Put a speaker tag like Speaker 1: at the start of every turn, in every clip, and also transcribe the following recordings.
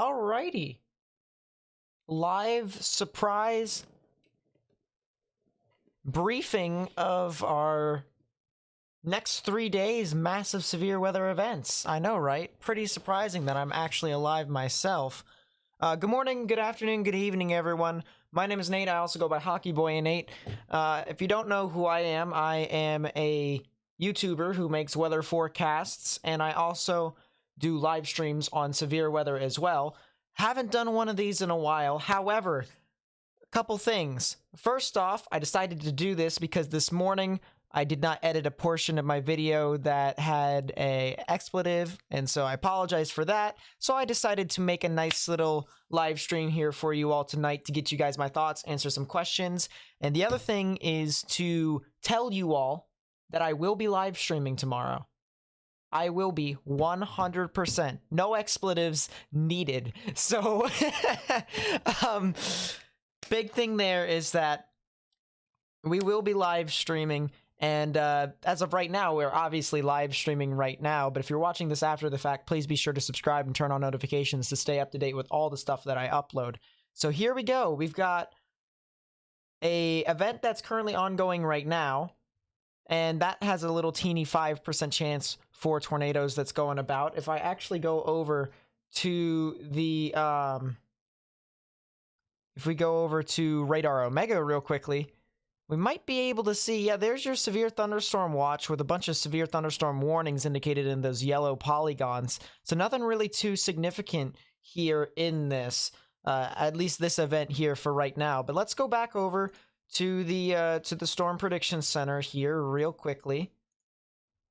Speaker 1: Alrighty. Live surprise briefing of our next 3 days massive severe weather events. I know, right? Pretty surprising that I'm actually alive myself. Good morning, good afternoon, good evening, everyone. My name is Nate. I also go by Hockey Boy and Nate. If you don't know who I am a YouTuber who makes weather forecasts, and I also do live streams on severe weather as well. Haven't done one of these in a while. However, a couple things. First off, I decided to do this because this morning I did not edit a portion of my video that had a expletive, and so I apologize for that. So I decided to make a nice little live stream here for you all tonight to get you guys my thoughts, answer some questions. And the other thing is to tell you all that I will be live streaming tomorrow. I will be 100%. No expletives needed. So, big thing there is that we will be live streaming. And as of right now, we're obviously live streaming right now. But if you're watching this after the fact, please be sure to subscribe and turn on notifications to stay up to date with all the stuff that I upload. So here we go. We've got a event that's currently ongoing right now. And that has a little teeny 5% chance for tornadoes that's going about. If I actually go over to the, if we go over to Radar Omega real quickly, we might be able to see, yeah, there's your severe thunderstorm watch with a bunch of severe thunderstorm warnings indicated in those yellow polygons. So nothing really too significant here in this, at least this event here for right now. But let's go back over to the Storm Prediction Center here real quickly.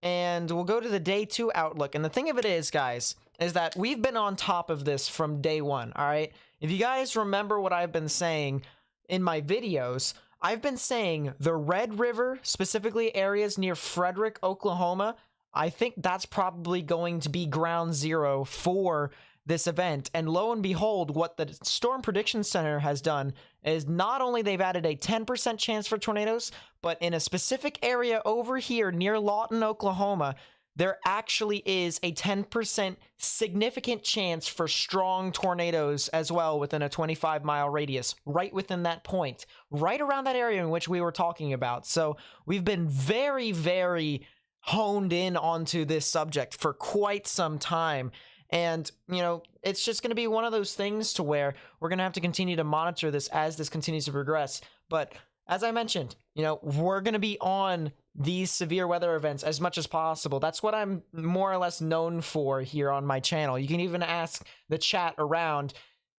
Speaker 1: And we'll go to the day 2 outlook. And the thing of it is, guys, is that we've been on top of this from day 1, all right? If you guys remember what I've been saying in my videos, I've been saying the Red River, specifically areas near Frederick, Oklahoma, I think that's probably going to be ground zero for this event. And lo and behold, what the Storm Prediction Center has done is not only they've added a 10% chance for tornadoes, but in a specific area over here near Lawton, Oklahoma, there actually is a 10% significant chance for strong tornadoes as well within a 25-mile radius, right within that point, right around that area in which we were talking about. So we've been very, very honed in onto this subject for quite some time. And, you know, it's just going to be one of those things to where we're going to have to continue to monitor this as this continues to progress. But as I mentioned, you know, we're going to be on these severe weather events as much as possible. That's what I'm more or less known for here on my channel. You can even ask the chat around,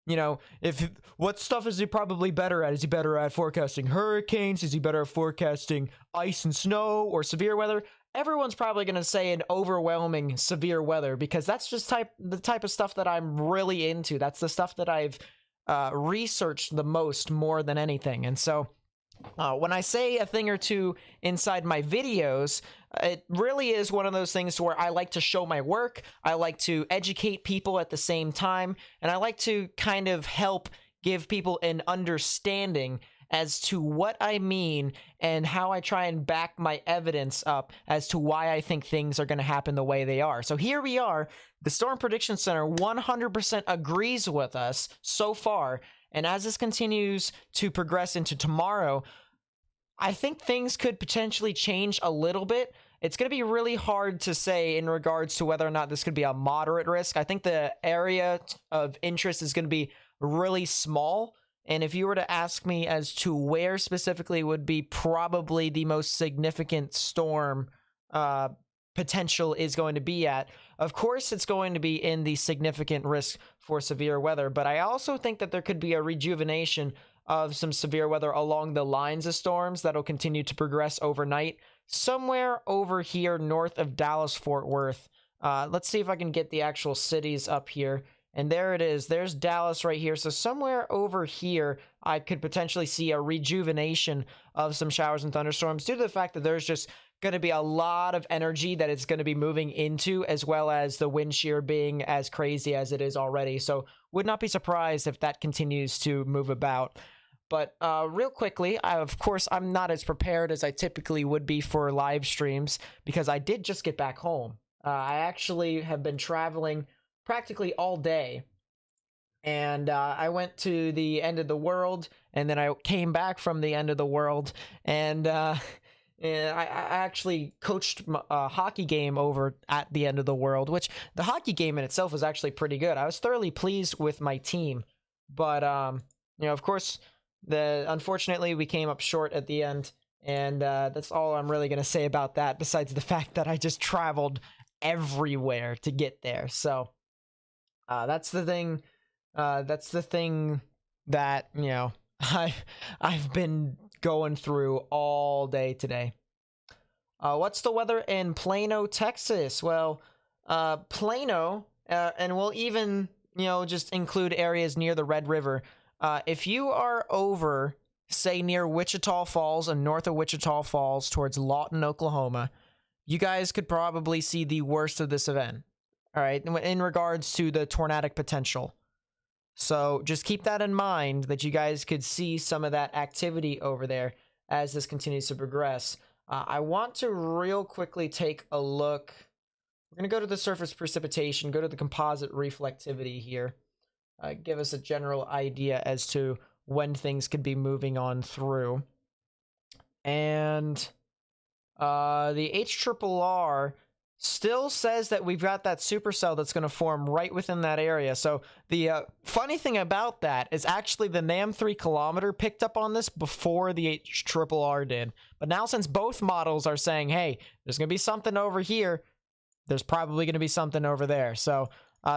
Speaker 1: you know, what stuff is he probably better at? Is he better at forecasting hurricanes? Is he better at forecasting ice and snow or severe weather? Everyone's probably going to say an overwhelming severe weather because that's just the type of stuff that I'm really into. That's the stuff that I've researched the most more than anything. And so when I say a thing or two inside my videos, it really is one of those things where I like to show my work. I like to educate people at the same time. And I like to kind of help give people an understanding as to what I mean and how I try and back my evidence up as to why I think things are going to happen the way they are. So here we are. The Storm Prediction Center 100% agrees with us so far. And as this continues to progress into tomorrow, I think things could potentially change a little bit. It's going to be really hard to say in regards to whether or not this could be a moderate risk. I think the area of interest is going to be really small. And if you were to ask me as to where specifically would be probably the most significant storm potential is going to be at, of course, it's going to be in the significant risk for severe weather. But I also think that there could be a rejuvenation of some severe weather along the lines of storms that'll continue to progress overnight, somewhere over here north of Dallas, Fort Worth. Let's see if I can get the actual cities up here. And there it is. There's Dallas right here. So somewhere over here, I could potentially see a rejuvenation of some showers and thunderstorms due to the fact that there's just going to be a lot of energy that it's going to be moving into, as well as the wind shear being as crazy as it is already. So would not be surprised if that continues to move about. But real quickly, of course, I'm not as prepared as I typically would be for live streams because I did just get back home. I actually have been traveling practically all day And I went to the end of the world, and then I came back from the end of the world, and I actually coached a hockey game over at the end of the world, which the hockey game in itself was actually pretty good. I was thoroughly pleased with my team, but of course, unfortunately we came up short at the end, and that's all I'm really gonna say about that. Besides the fact that I just traveled everywhere to get there, so that's the thing. That's the thing that I've been going through all day today. What's the weather in Plano, Texas? Well, Plano, and we'll even just include areas near the Red River. If you are over, say, near Wichita Falls and north of Wichita Falls towards Lawton, Oklahoma, you guys could probably see the worst of this event. All right, in regards to the tornadic potential. So just keep that in mind, that you guys could see some of that activity over there as this continues to progress. I want to real quickly take a look. We're going to go to the surface precipitation, go to the composite reflectivity here. Give us a general idea as to when things could be moving on through. And the HRRR still says that we've got that supercell that's going to form right within that area. So the funny thing about that is actually the NAM 3 kilometer picked up on this before the HRRR did. But now, since both models are saying, hey, there's going to be something over here, there's probably going to be something over there. So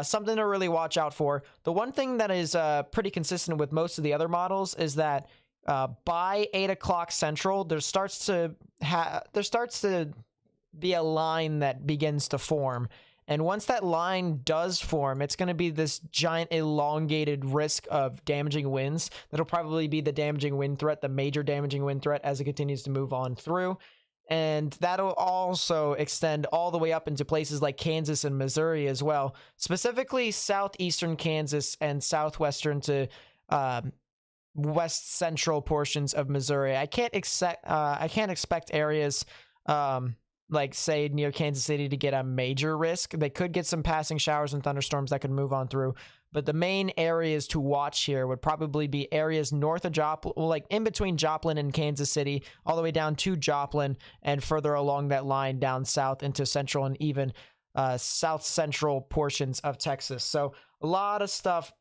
Speaker 1: something to really watch out for. The one thing that is pretty consistent with most of the other models is that by 8 o'clock Central, there starts to be a line that begins to form. And once that line does form, it's going to be this giant elongated risk of damaging winds. That'll probably be the damaging wind threat, the major damaging wind threat, as it continues to move on through. And that'll also extend all the way up into places like Kansas and Missouri as well, specifically southeastern Kansas and southwestern to west central portions of Missouri. I can't expect areas like, say, near Kansas City to get a major risk. They could get some passing showers and thunderstorms that could move on through. But the main areas to watch here would probably be areas north of Joplin, like in between Joplin and Kansas City, all the way down to Joplin, and further along that line down south into central and even south central portions of Texas. So a lot of stuff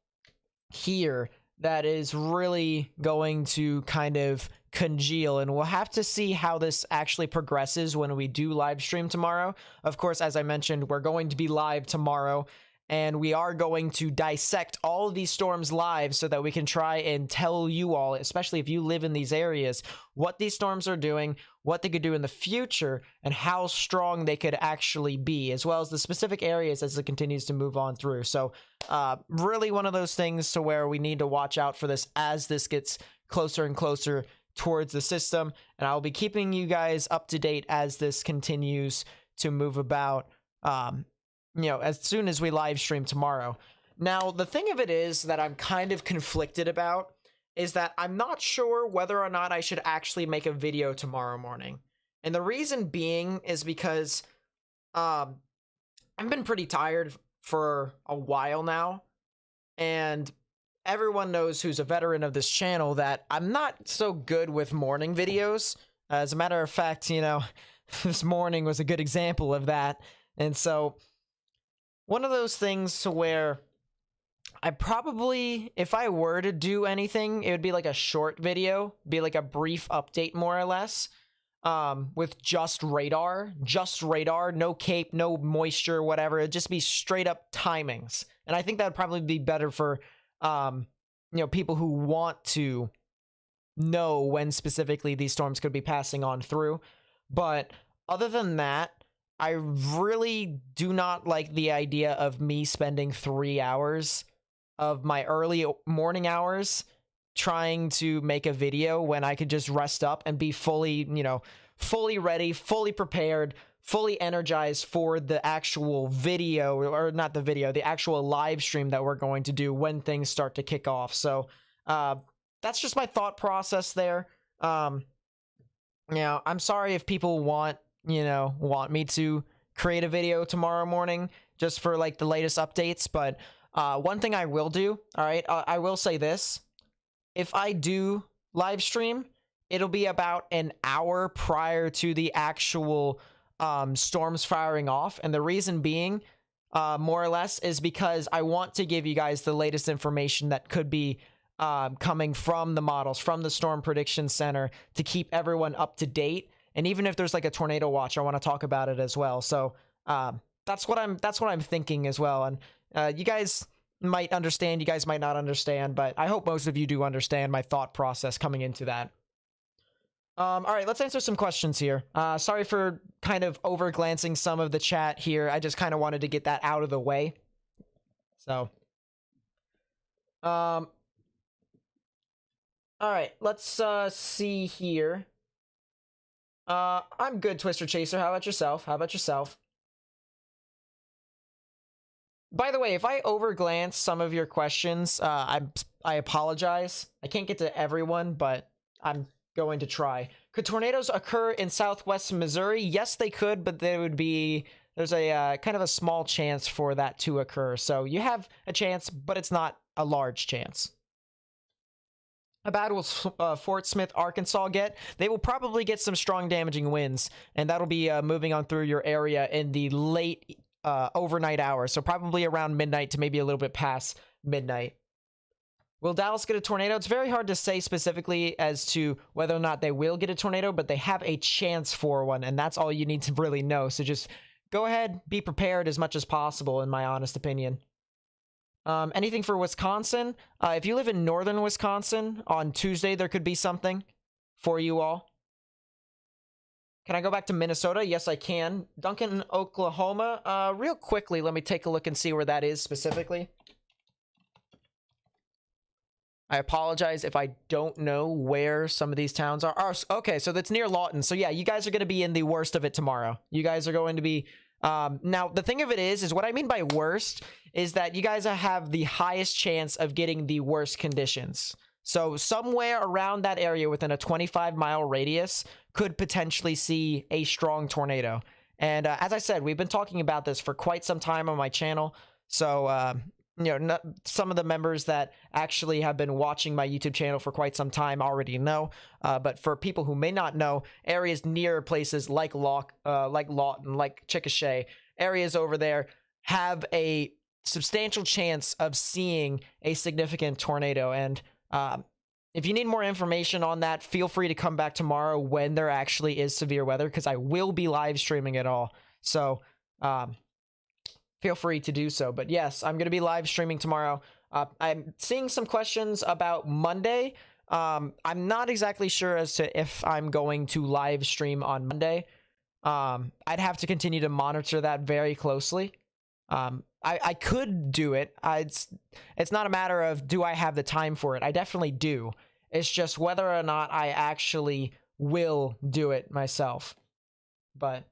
Speaker 1: here that is really going to kind of congeal, and we'll have to see how this actually progresses when we do live stream tomorrow. Of course, as I mentioned, we're going to be live tomorrow, and we are going to dissect all of these storms live so that we can try and tell you all, especially if you live in these areas, what these storms are doing, what they could do in the future, and how strong they could actually be, as well as the specific areas as it continues to move on through. So really one of those things to where we need to watch out for this as this gets closer and closer towards the system, and I'll be keeping you guys up to date as this continues to move about, as soon as we live stream tomorrow. Now, the thing of it is that I'm kind of conflicted about is that I'm not sure whether or not I should actually make a video tomorrow morning. And the reason being is because I've been pretty tired for a while now, and everyone knows who's a veteran of this channel that I'm not so good with morning videos. As a matter of fact, this morning was a good example of that. And so one of those things to where I probably, if I were to do anything, it would be like a short video, be like a brief update more or less, with just radar, no cape, no moisture, whatever. It'd just be straight up timings. And I think that would probably be better for people who want to know when specifically these storms could be passing on through. But other than that, I really do not like the idea of me spending 3 hours of my early morning hours trying to make a video when I could just rest up and be fully ready, fully prepared, fully energized for the actual video, or not the video, the actual live stream that we're going to do when things start to kick off. So that's just my thought process there. I'm sorry if people want me to create a video tomorrow morning just for like the latest updates, but One thing I will do, all right, I will say this. If I do live stream, it'll be about an hour prior to the actual storms firing off. And the reason being, more or less, is because I want to give you guys the latest information that could be coming from the models, from the Storm Prediction Center, to keep everyone up to date. And even if there's like a tornado watch, I want to talk about it as well. So that's what I'm thinking as well. And you guys might understand, you guys might not understand, but I hope most of you do understand my thought process coming into that. All right, let's answer some questions here. Sorry for kind of over glancing some of the chat here. I just kind of wanted to get that out of the way. So, all right, let's see here. I'm good, Twister Chaser. How about yourself? How about yourself? By the way, if I overglance some of your questions, I apologize. I can't get to everyone, but I'm going to try. Could tornadoes occur in southwest Missouri? Yes, they could, but there's a kind of a small chance for that to occur. So you have a chance, but it's not a large chance. How bad will Fort Smith, Arkansas get? They will probably get some strong damaging winds, and that'll be moving on through your area in the late overnight hours. So probably around midnight to maybe a little bit past midnight. Will Dallas get a tornado? It's very hard to say specifically as to whether or not they will get a tornado, but they have a chance for one, and that's all you need to really know. So just go ahead, be prepared as much as possible, in my honest opinion. Anything for Wisconsin? If you live in northern Wisconsin, on Tuesday there could be something for you all. Can I go back to Minnesota? Yes, I can. Duncan, Oklahoma. Real quickly, let me take a look and see where that is specifically. I apologize if I don't know where some of these towns are. Okay, so that's near Lawton. So yeah, you guys are going to be in the worst of it tomorrow. You guys are going to be... now, the thing of it is what I mean by worst is that you guys have the highest chance of getting the worst conditions. So somewhere around that area within a 25-mile radius could potentially see a strong tornado. And as I said, we've been talking about this for quite some time on my channel. So... you know, some of the members that actually have been watching my YouTube channel for quite some time already know. But for people who may not know, areas near places like Lawton, like Chickasha, areas over there have a substantial chance of seeing a significant tornado. And if you need more information on that, feel free to come back tomorrow when there actually is severe weather, because I will be live streaming it all. So, feel free to do so. But yes, I'm going to be live streaming tomorrow. I'm seeing some questions about Monday. I'm not exactly sure as to if I'm going to live stream on Monday. I'd have to continue to monitor that very closely. I could do it. It's not a matter of do I have the time for it. I definitely do. It's just whether or not I actually will do it myself. But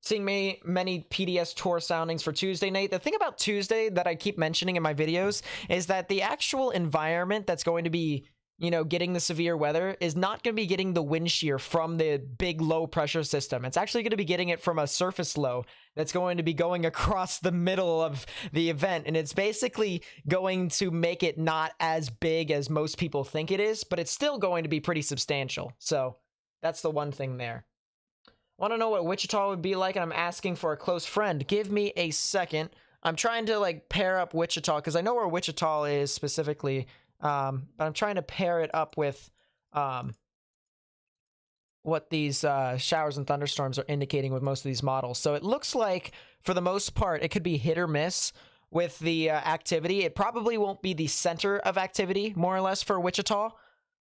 Speaker 1: seeing many PDS tour soundings for Tuesday, Nate. The thing about Tuesday that I keep mentioning in my videos is that the actual environment that's going to be, you know, getting the severe weather is not going to be getting the wind shear from the big low pressure system. It's actually going to be getting it from a surface low that's going to be going across the middle of the event. And it's basically going to make it not as big as most people think it is, but it's still going to be pretty substantial. So that's the one thing there. Want to know what Wichita would be like, and I'm asking for a close friend. Give me a second. I'm trying to like pair up Wichita because I know where Wichita is specifically, but I'm trying to pair it up with what these showers and thunderstorms are indicating with most of these models. So it looks like for the most part it could be hit or miss with the activity. It probably won't be the center of activity, more or less, for Wichita,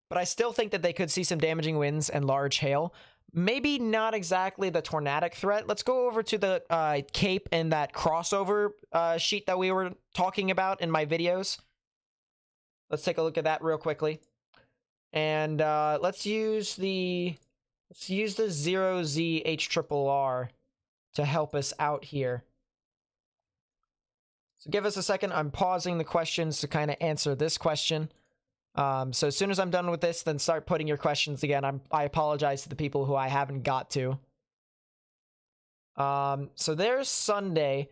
Speaker 1: but I still think that they could see some damaging winds and large hail. Maybe not exactly the tornadic threat. Let's go over to the Cape and that crossover sheet that we were talking about in my videos. Let's take a look at that real quickly. And let's use the 0ZHRRR to help us out here. So give us a second. I'm pausing the questions to kind of answer this question. So as soon as I'm done with this, then start putting your questions again. I apologize to the people who I haven't got to. So there's Sunday,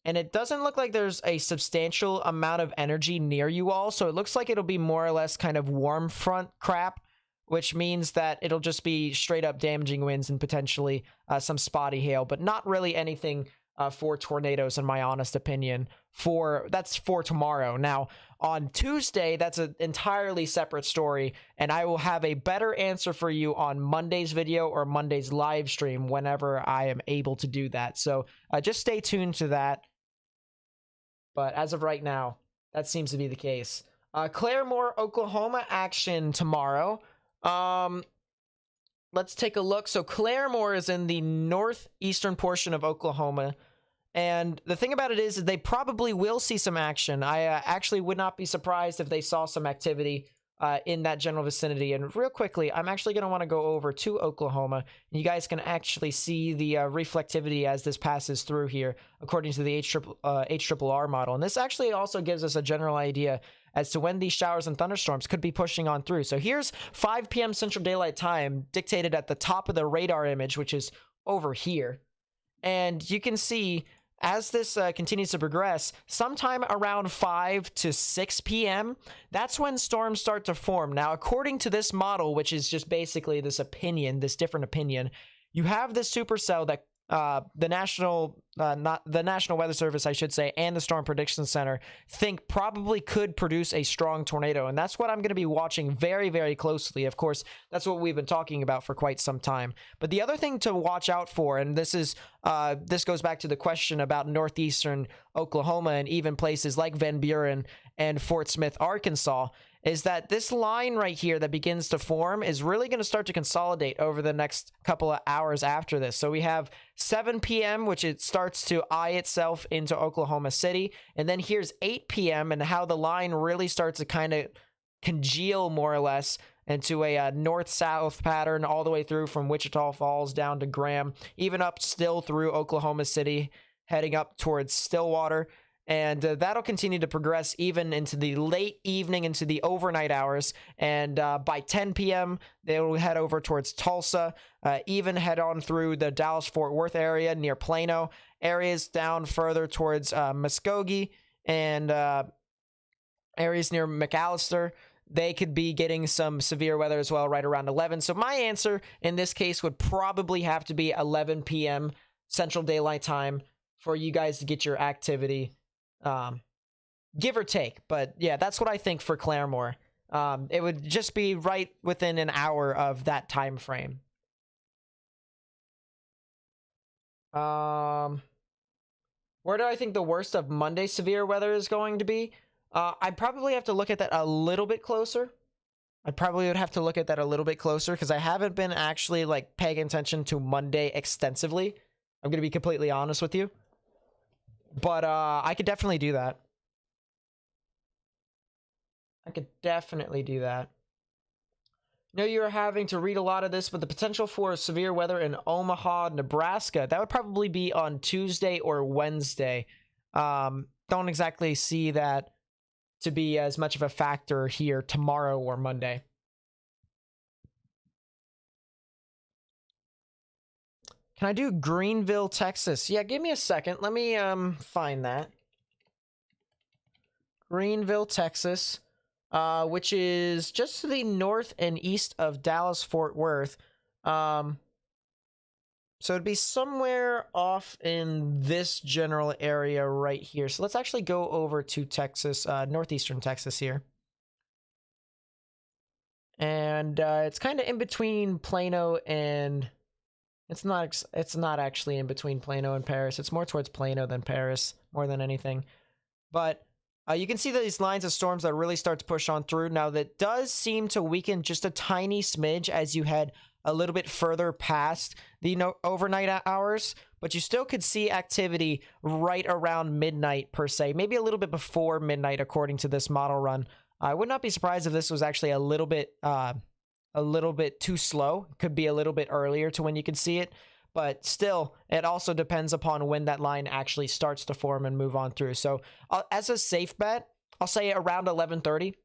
Speaker 1: and it doesn't look like there's a substantial amount of energy near you all, so it looks like it'll be more or less kind of warm front crap, which means that it'll just be straight up damaging winds and potentially some spotty hail, but not really anything for tornadoes, in my honest opinion. That's for tomorrow. Now, on Tuesday, that's an entirely separate story, and I will have a better answer for you on Monday's video or Monday's live stream whenever I am able to do that. So just stay tuned to that. But as of right now, that seems to be the case. Claremore, Oklahoma action tomorrow. Let's take a look. So Claremore is in the northeastern portion of Oklahoma. And the thing about it is they probably will see some action. I actually would not be surprised if they saw some activity in that general vicinity. And real quickly, I'm actually going to want to go over to Oklahoma. And you guys can actually see the reflectivity as this passes through here, according to the HRRR model. And this actually also gives us a general idea as to when these showers and thunderstorms could be pushing on through. So here's 5 p.m. Central Daylight Time, dictated at the top of the radar image, which is over here. And you can see, as this continues to progress, sometime around 5 to 6 p.m., that's when storms start to form. Now, according to this model, which is just basically this different opinion, you have this supercell that the National Weather Service, I should say, and the Storm Prediction Center think probably could produce a strong tornado. And that's what I'm going to be watching very, very closely. Of course, that's what we've been talking about for quite some time. But the other thing to watch out for, and this goes back to the question about northeastern Oklahoma and even places like Van Buren and Fort Smith, Arkansas, is that this line right here that begins to form is really going to start to consolidate over the next couple of hours after this. So we have 7 p.m., which it starts to eye itself into Oklahoma City. And then here's 8 p.m. and how the line really starts to kind of congeal more or less into a north-south pattern all the way through from Wichita Falls down to Graham, even up still through Oklahoma City, heading up towards Stillwater. And that'll continue to progress even into the late evening, into the overnight hours. And by 10 p.m., they'll head over towards Tulsa, even head on through the Dallas-Fort Worth area near Plano, areas down further towards Muskogee, and areas near McAllister. They could be getting some severe weather as well right around 11. So my answer in this case would probably have to be 11 p.m. Central Daylight Time for you guys to get your activity. Give or take, but yeah, that's what I think for Claremore. It would just be right within an hour of that time frame. Where do I think the worst of Monday's severe weather is going to be? I'd probably have to look at that a little bit closer. I probably would have to look at that a little bit closer because I haven't been actually like paying attention to Monday extensively. I'm going to be completely honest with you. But I could definitely do that. I could definitely do that. I know you're having to read a lot of this, but the potential for severe weather in Omaha, Nebraska, that would probably be on Tuesday or Wednesday. Don't exactly see that to be as much of a factor here tomorrow or Monday. Can I do Greenville, Texas? Yeah, give me a second. Let me find that. Greenville, Texas, which is just to the north and east of Dallas-Fort Worth. So it'd be somewhere off in this general area right here. So let's actually go over to Texas, northeastern Texas here. And it's kind of in between Plano and... It's not actually in between Plano and Paris. It's more towards Plano than Paris, more than anything. But you can see these lines of storms that really start to push on through. Now, that does seem to weaken just a tiny smidge as you head a little bit further past the overnight hours. But you still could see activity right around midnight, per se. Maybe a little bit before midnight, according to this model run. I would not be surprised if this was actually a little bit too slow. Could be a little bit earlier to when you can see it, but still, it also depends upon when that line actually starts to form and move on through. So as a safe bet, I'll say around 11:30.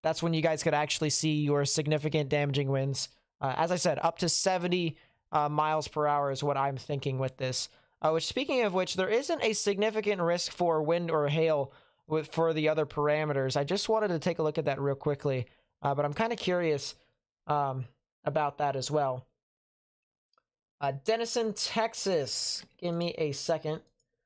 Speaker 1: That's when you guys could actually see your significant damaging winds. As I said, up to 70 miles per hour is what I'm thinking with this. Which, speaking of which, there isn't a significant risk for wind or hail for the other parameters. I just wanted to take a look at that real quickly, but I'm kind of curious about that as well. Denison, Texas. Give me a second.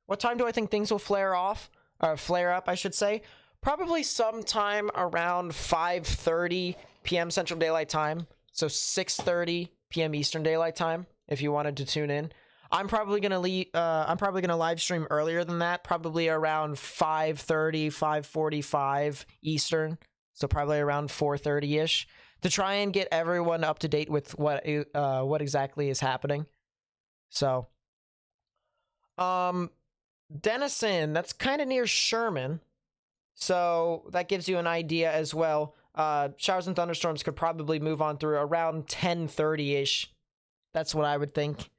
Speaker 1: What time do I think things will flare off? Or flare up, I should say. Probably sometime around 5:30 p.m. Central Daylight Time. So 6:30 p.m. Eastern Daylight Time, if you wanted to tune in. I'm probably gonna live stream earlier than that, probably around 5:30, 5:45 Eastern. So probably around 4:30-ish. To try and get everyone up to date with what exactly is happening. So, Denison, that's kind of near Sherman, so that gives you an idea as well. Showers and thunderstorms could probably move on through around 10:30-ish. That's what I would think.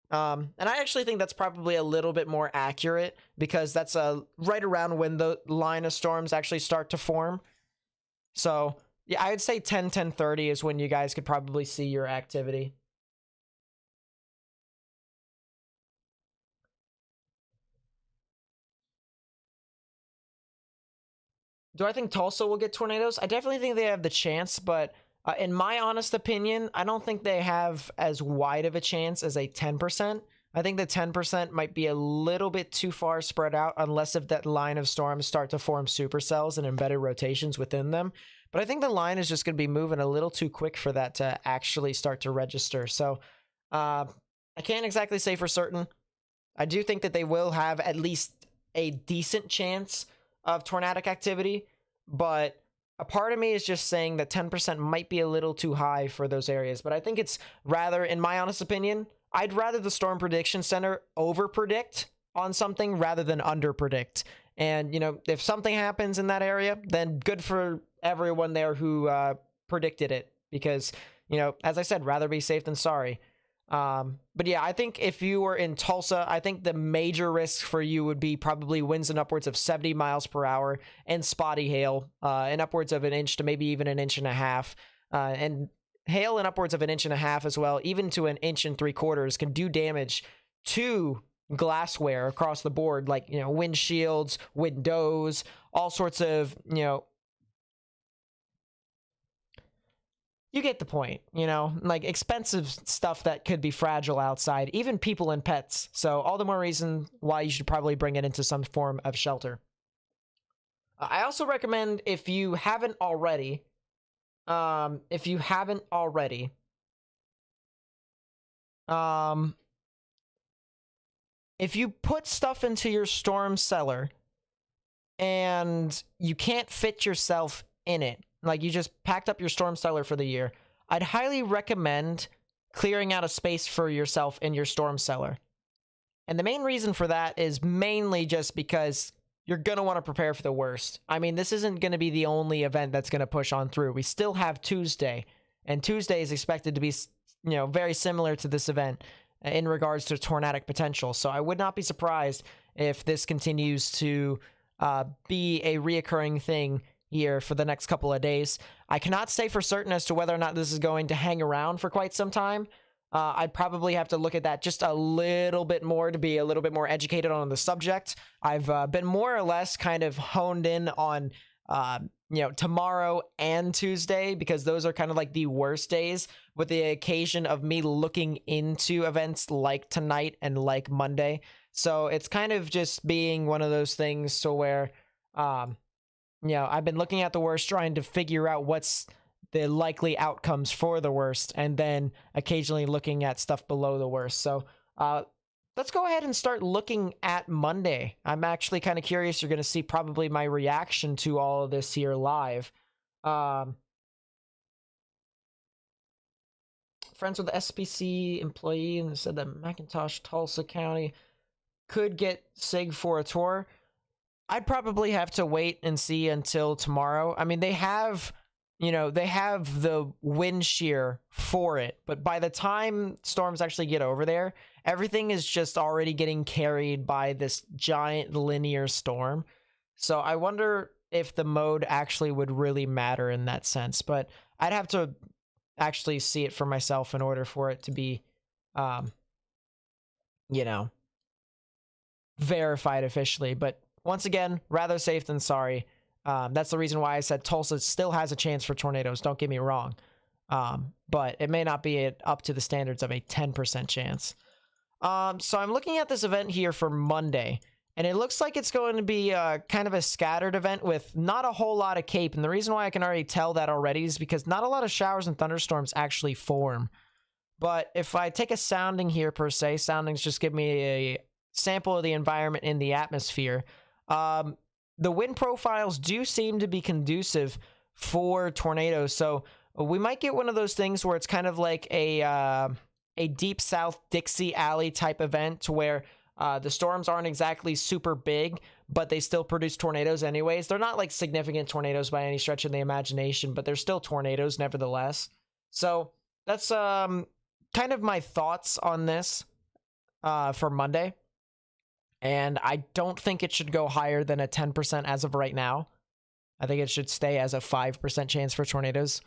Speaker 1: And I actually think that's probably a little bit more accurate, because that's right around when the line of storms actually start to form. So yeah, I would say 10:30 is when you guys could probably see your activity. Do I think Tulsa will get tornadoes? I definitely think they have the chance, but in my honest opinion, I don't think they have as wide of a chance as a 10%. I think the 10% might be a little bit too far spread out, unless if that line of storms start to form supercells and embedded rotations within them. But I think the line is just going to be moving a little too quick for that to actually start to register. So I can't exactly say for certain. I do think that they will have at least a decent chance of tornadic activity, but a part of me is just saying that 10% might be a little too high for those areas. But I think it's rather, in my honest opinion, I'd rather the Storm Prediction Center over predict on something rather than under predict. And, you know, if something happens in that area, then good for everyone there who predicted it, because, you know, as I said, rather be safe than sorry. But yeah, I think if you were in Tulsa, I think the major risk for you would be probably winds in upwards of 70 miles per hour and spotty hail in upwards of an inch to maybe even an inch and a half. And hail in upwards of an inch and a half as well, even to an inch and 3/4, can do damage to glassware across the board, like, you know, windshields, windows, all sorts of, you know, you get the point, you know, like expensive stuff that could be fragile outside, even people and pets. So all the more reason why you should probably bring it into some form of shelter. I also recommend, if you haven't already, if you put stuff into your storm cellar and you can't fit yourself in it, like you just packed up your storm cellar for the year, I'd highly recommend clearing out a space for yourself in your storm cellar. And the main reason for that is mainly just because you're going to want to prepare for the worst. I mean, this isn't going to be the only event that's going to push on through. We still have Tuesday, and Tuesday is expected to be, you know, very similar to this event in regards to tornadic potential. So I would not be surprised if this continues to be a reoccurring thing here for the next couple of days. I cannot say for certain as to whether or not this is going to hang around for quite some time. I'd probably have to look at that just a little bit more to be a little bit more educated on the subject. I've been more or less kind of honed in on, you know, tomorrow and Tuesday, because those are kind of like the worst days, with the occasion of me looking into events like tonight and like Monday. So it's kind of just being one of those things to where, you know, I've been looking at the worst, trying to figure out what's the likely outcomes for the worst, and then occasionally looking at stuff below the worst. So let's go ahead and start looking at Monday. I'm actually kind of curious. You're going to see probably my reaction to all of this here live. Friends with the SPC employee, and said that McIntosh, Tulsa County could get SIG for a tour. I'd probably have to wait and see until tomorrow. I mean, they have, you know, they have the wind shear for it, but by the time storms actually get over there, everything is just already getting carried by this giant linear storm. So I wonder if the mode actually would really matter in that sense, but I'd have to actually see it for myself in order for it to be, you know, verified officially. But once again, rather safe than sorry. That's the reason why I said Tulsa still has a chance for tornadoes. Don't get me wrong. But it may not be up to the standards of a 10% chance. So I'm looking at this event here for Monday, and it looks like it's going to be kind of a scattered event with not a whole lot of CAPE. And the reason why I can already tell that already is because not a lot of showers and thunderstorms actually form. But if I take a sounding here per se, soundings just give me a sample of the environment in the atmosphere. The wind profiles do seem to be conducive for tornadoes. So we might get one of those things where it's kind of like a deep south Dixie Alley type event to where the storms aren't exactly super big, but they still produce tornadoes anyways. They're not like significant tornadoes by any stretch of the imagination, but they're still tornadoes nevertheless. So that's kind of my thoughts on this for Monday. And I don't think it should go higher than a 10% as of right now. I think it should stay as a 5% chance for tornadoes.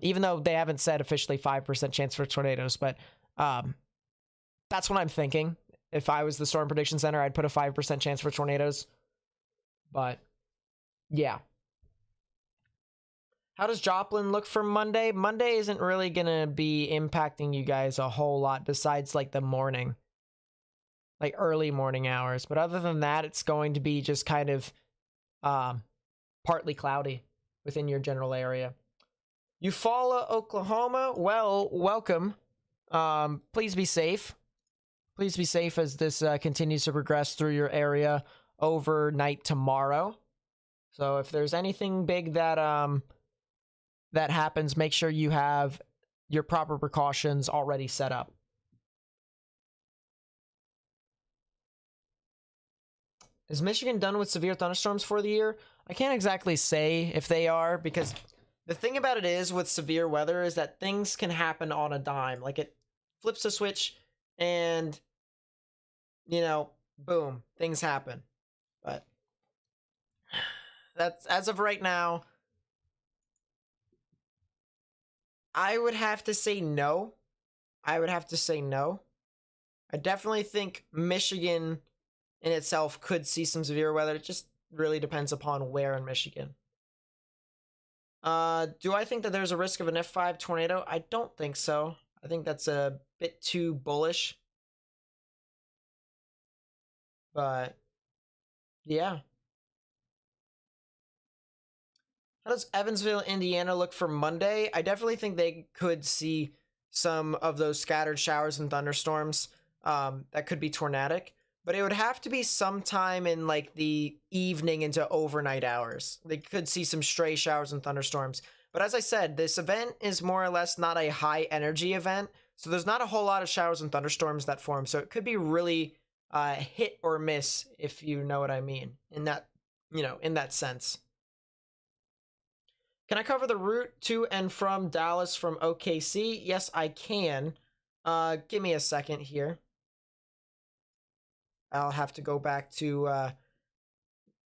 Speaker 1: Even though they haven't said officially 5% chance for tornadoes, but that's what I'm thinking. If I was the Storm Prediction Center, I'd put a 5% chance for tornadoes. But, yeah. How does Joplin look for Monday? Monday isn't really going to be impacting you guys a whole lot besides, like, the morning. Like, early morning hours. But other than that, it's going to be just kind of partly cloudy within your general area. Eufaula, Oklahoma. Well, welcome. Please be safe. Please be safe as this continues to progress through your area overnight tomorrow. So if there's anything big that that happens, make sure you have your proper precautions already set up. Is Michigan done with severe thunderstorms for the year? I can't exactly say if they are, because the thing about it is with severe weather is that things can happen on a dime. Like it flips a switch and, you know, boom, things happen. But that's, as of right now, I would have to say no. I definitely think Michigan in itself could see some severe weather. It just really depends upon where in Michigan. Do I think that there's a risk of an F5 tornado? I don't think so. I think that's a bit too bullish. But, yeah. How does Evansville, Indiana look for Monday? I definitely think they could see some of those scattered showers and thunderstorms that could be tornadic. But it would have to be sometime in like the evening into overnight hours. They could see some stray showers and thunderstorms. But as I said, this event is more or less not a high energy event. So there's not a whole lot of showers and thunderstorms that form. So it could be really hit or miss, if you know what I mean, in that, in that sense. Can I cover the route to and from Dallas from OKC? Yes, I can. Give me a second here. I'll have to go back to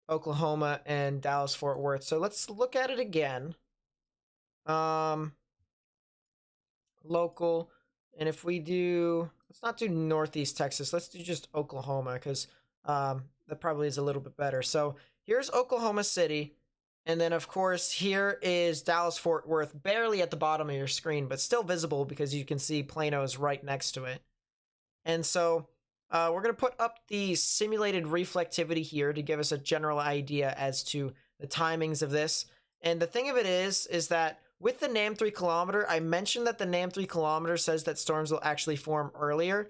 Speaker 1: Oklahoma and Dallas-Fort Worth. So let's look at it again. Local. And if we do, let's not do Northeast Texas. Let's do just Oklahoma because that probably is a little bit better. So here's Oklahoma City. And then, of course, here is Dallas-Fort Worth, barely at the bottom of your screen, but still visible because you can see Plano's right next to it. And so we're going to put up the simulated reflectivity here to give us a general idea as to the timings of this. And the thing of it is that with the NAM 3 kilometer, I mentioned that the NAM 3 kilometer says that storms will actually form earlier.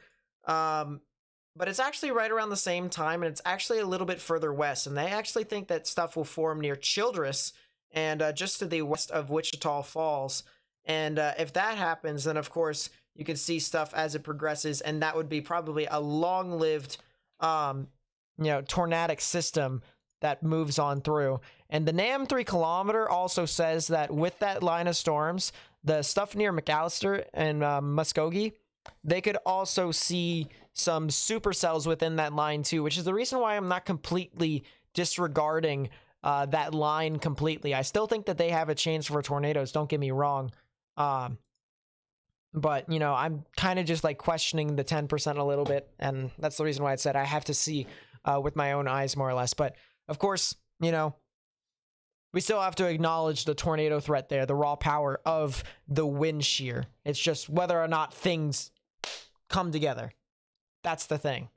Speaker 1: But it's actually right around the same time, and it's actually a little bit further west. And they actually think that stuff will form near Childress and just to the west of Wichita Falls. And if that happens, then of course you can see stuff as it progresses, and that would be probably a long-lived, tornadic system that moves on through. And the NAM 3 kilometer also says that with that line of storms, the stuff near McAllister and Muskogee, they could also see some supercells within that line too, which is the reason why I'm not completely disregarding that line completely. I still think that they have a chance for tornadoes, don't get me wrong. But But, you know, I'm kind of just like questioning the 10% a little bit. And that's the reason why I said I have to see with my own eyes, more or less. But of course, you know, we still have to acknowledge the tornado threat there, the raw power of the wind shear. It's just whether or not things come together. That's the thing.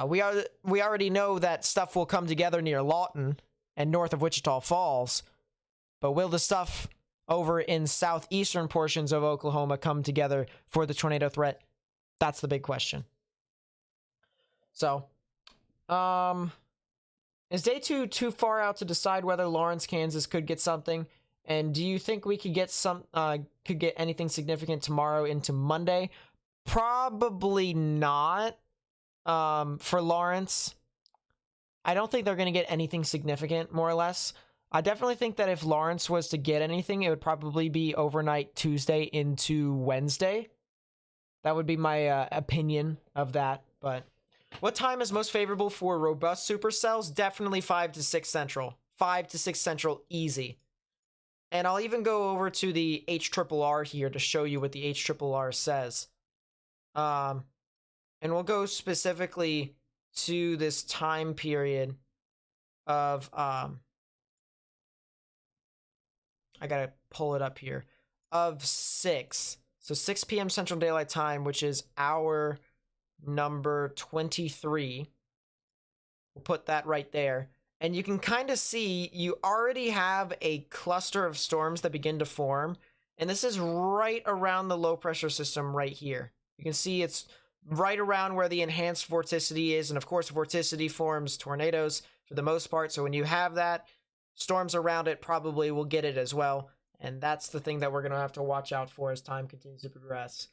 Speaker 1: We already know that stuff will come together near Lawton and north of Wichita Falls. But will the stuff over in southeastern portions of Oklahoma come together for the tornado threat? That's the big question. So, is day two too far out to decide whether Lawrence, Kansas could get something? And do you think we could get anything significant tomorrow into Monday? Probably not. For Lawrence, I don't think they're going to get anything significant, more or less. I definitely think that if Lawrence was to get anything, it would probably be overnight Tuesday into Wednesday. That would be my opinion of that. But what time is most favorable for robust supercells? Definitely 5 to 6 Central. 5 to 6 Central, easy. And I'll even go over to the HRRR here to show you what the HRRR says. And we'll go specifically to this time period of I gotta pull it up here, of 6. So 6 p.m. Central Daylight Time, which is hour number 23. We'll put that right there. And you can kind of see you already have a cluster of storms that begin to form. And this is right around the low pressure system right here. You can see it's right around where the enhanced vorticity is. And of course, vorticity forms tornadoes for the most part. So when you have that, storms around it probably will get it as well. And that's the thing that we're going to have to watch out for as time continues to progress.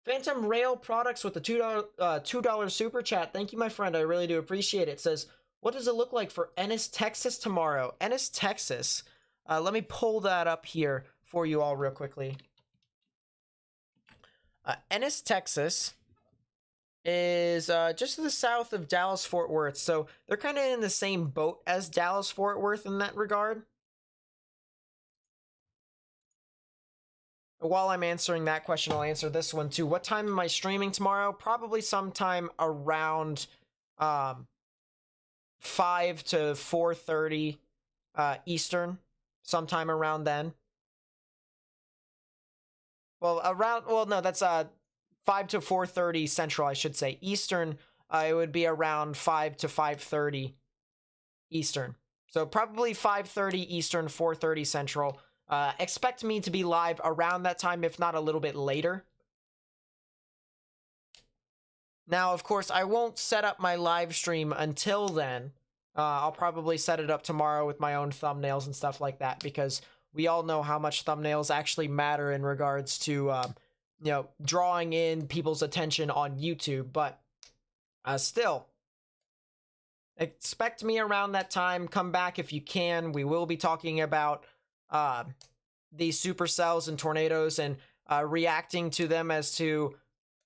Speaker 1: Phantom Rail Products with the $2 super chat. Thank you, my friend. I really do appreciate it. It says, what does it look like for Ennis, Texas tomorrow? Ennis, Texas. Let me pull that up here for you all real quickly. Ennis, Texas is just to the south of Dallas-Fort Worth. So they're kind of in the same boat as Dallas-Fort Worth in that regard. While I'm answering that question, I'll answer this one too. What time am I streaming tomorrow? Probably sometime around 5 to 4:30 Eastern. Sometime around then. Well, no, that's 5 to 4:30 Central, I should say. Eastern, it would be around 5 to 5:30 Eastern. So probably 5:30 Eastern, 4:30 Central. Expect me to be live around that time, if not a little bit later. Now, of course, I won't set up my live stream until then. I'll probably set it up tomorrow with my own thumbnails and stuff like that, because we all know how much thumbnails actually matter in regards to, you know, drawing in people's attention on YouTube. But still, expect me around that time. Come back if you can. We will be talking about these supercells and tornadoes and reacting to them as to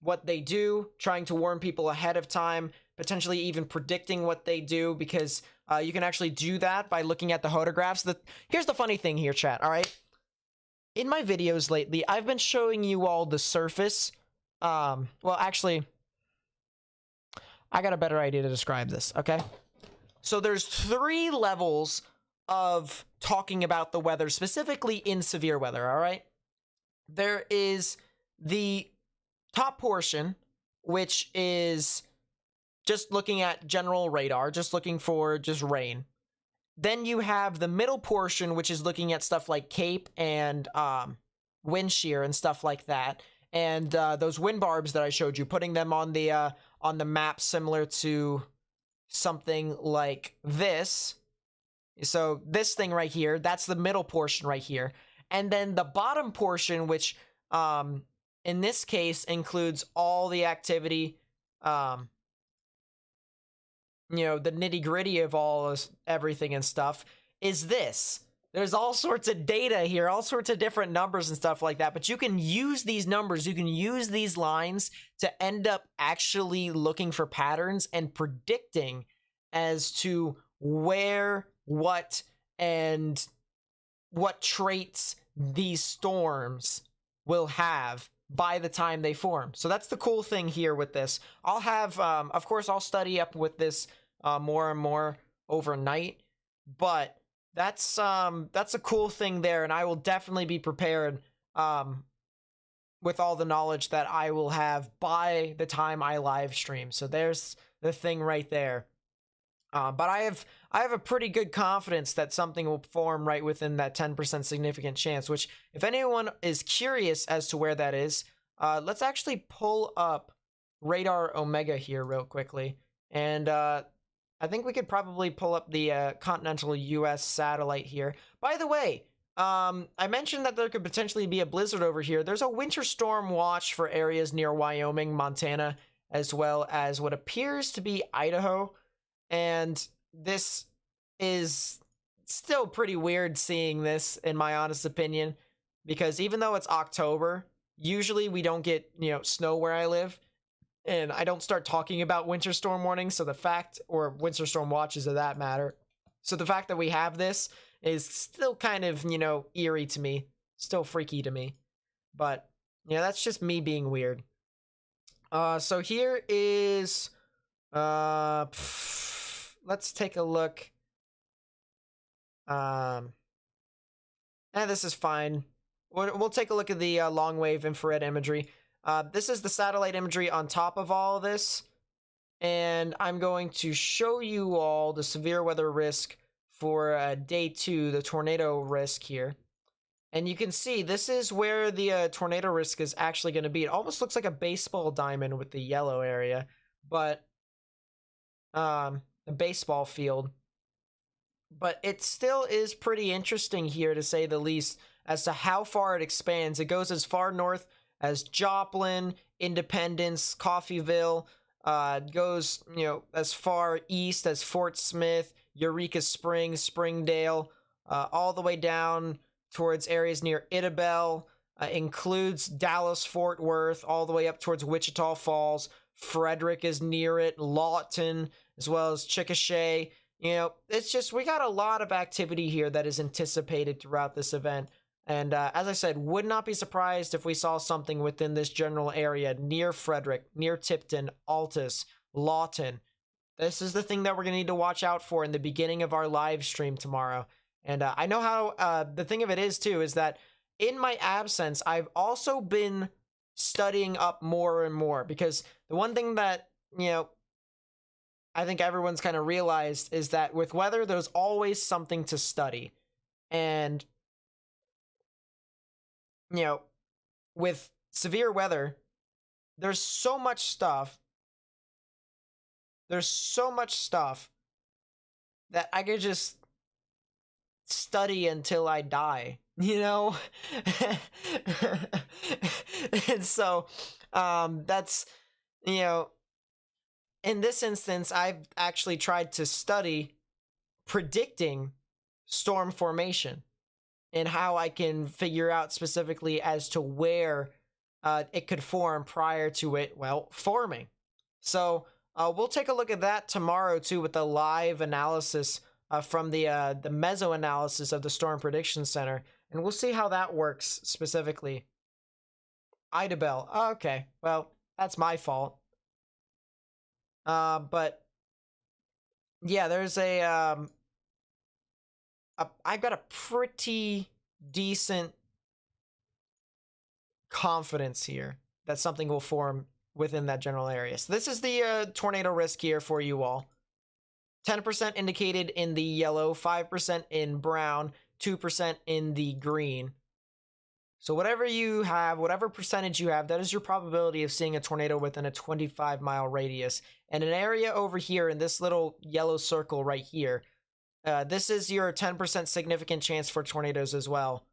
Speaker 1: what they do, trying to warn people ahead of time, potentially even predicting what they do, because you can actually do that by looking at the photographs. Here's the funny thing here, chat, all right? In my videos lately, I've been showing you all the surface. Well, actually, I got a better idea to describe this, okay? So there's 3 levels of talking about the weather, specifically in severe weather, all right? There is the top portion, which is just looking at general radar, just looking for just rain. Then you have the middle portion, which is looking at stuff like CAPE and wind shear and stuff like that. And those wind barbs that I showed you, putting them on the map similar to something like this. So this thing right here, that's the middle portion right here. And then the bottom portion, which in this case includes all the activity, you know, the nitty gritty of everything and stuff, is this. There's all sorts of data here, all sorts of different numbers and stuff like that, but you can use these numbers, you can use these lines to end up actually looking for patterns and predicting as to where, what, and what traits these storms will have by the time they form. So that's the cool thing here with this. I'll have, of course, I'll study up with this more and more overnight, but that's a cool thing there, and I will definitely be prepared with all the knowledge that I will have by the time I live stream. So there's the thing right there. But I have a pretty good confidence that something will form right within that 10% significant chance, which if anyone is curious as to where that is, let's actually pull up Radar Omega here real quickly. And I think we could probably pull up the continental US satellite here. By the way, I mentioned that there could potentially be a blizzard over here. There's a winter storm watch for areas near Wyoming, Montana, as well as what appears to be Idaho. And this is still pretty weird seeing this, in my honest opinion, because even though it's October, usually we don't get, snow where I live, and I don't start talking about winter storm warnings. So the fact, or winter storm watches of that matter. So the fact that we have this is still kind of, eerie to me, still freaky to me. But, that's just me being weird. So here is, let's take a look. This is fine. We'll take a look at the long wave infrared imagery. This is the satellite imagery on top of all of this. And I'm going to show you all the severe weather risk for day 2, the tornado risk here. And you can see this is where the tornado risk is actually going to be. It almost looks like a baseball diamond with the yellow area, but a baseball field. But it still is pretty interesting here, to say the least, as to how far it expands. It goes as far north as Joplin, Independence, Coffeyville. Goes, as far east as Fort Smith, Eureka Springs, Springdale, all the way down towards areas near Idabel, includes Dallas, Fort Worth, all the way up towards Wichita Falls. Frederick is near it, Lawton, as well as Chickasha. It's just, we got a lot of activity here that is anticipated throughout this event. And as I said, would not be surprised if we saw something within this general area near Frederick, near Tipton, Altus, Lawton. This is the thing that we're going to need to watch out for in the beginning of our live stream tomorrow. And I know how, the thing of it is too, is that in my absence, I've also been studying up more and more, because the one thing that, I think everyone's kind of realized is that with weather, there's always something to study. And, with severe weather, there's so much stuff. There's so much stuff that I could just study until I die, And so, that's, in this instance, I've actually tried to study predicting storm formation and how I can figure out specifically as to where it could form prior to it, forming. So we'll take a look at that tomorrow too, with the live analysis from the meso analysis of the Storm Prediction Center, and we'll see how that works specifically. Idabel. Okay, well, that's my fault. But yeah, there's I've got a pretty decent confidence here that something will form within that general area. So this is the tornado risk here for you all. 10% indicated in the yellow, 5% in brown, 2% in the green. So whatever you have, whatever percentage you have, that is your probability of seeing a tornado within a 25-mile radius. And an area over here in this little yellow circle right here, this is your 10% significant chance for tornadoes as well.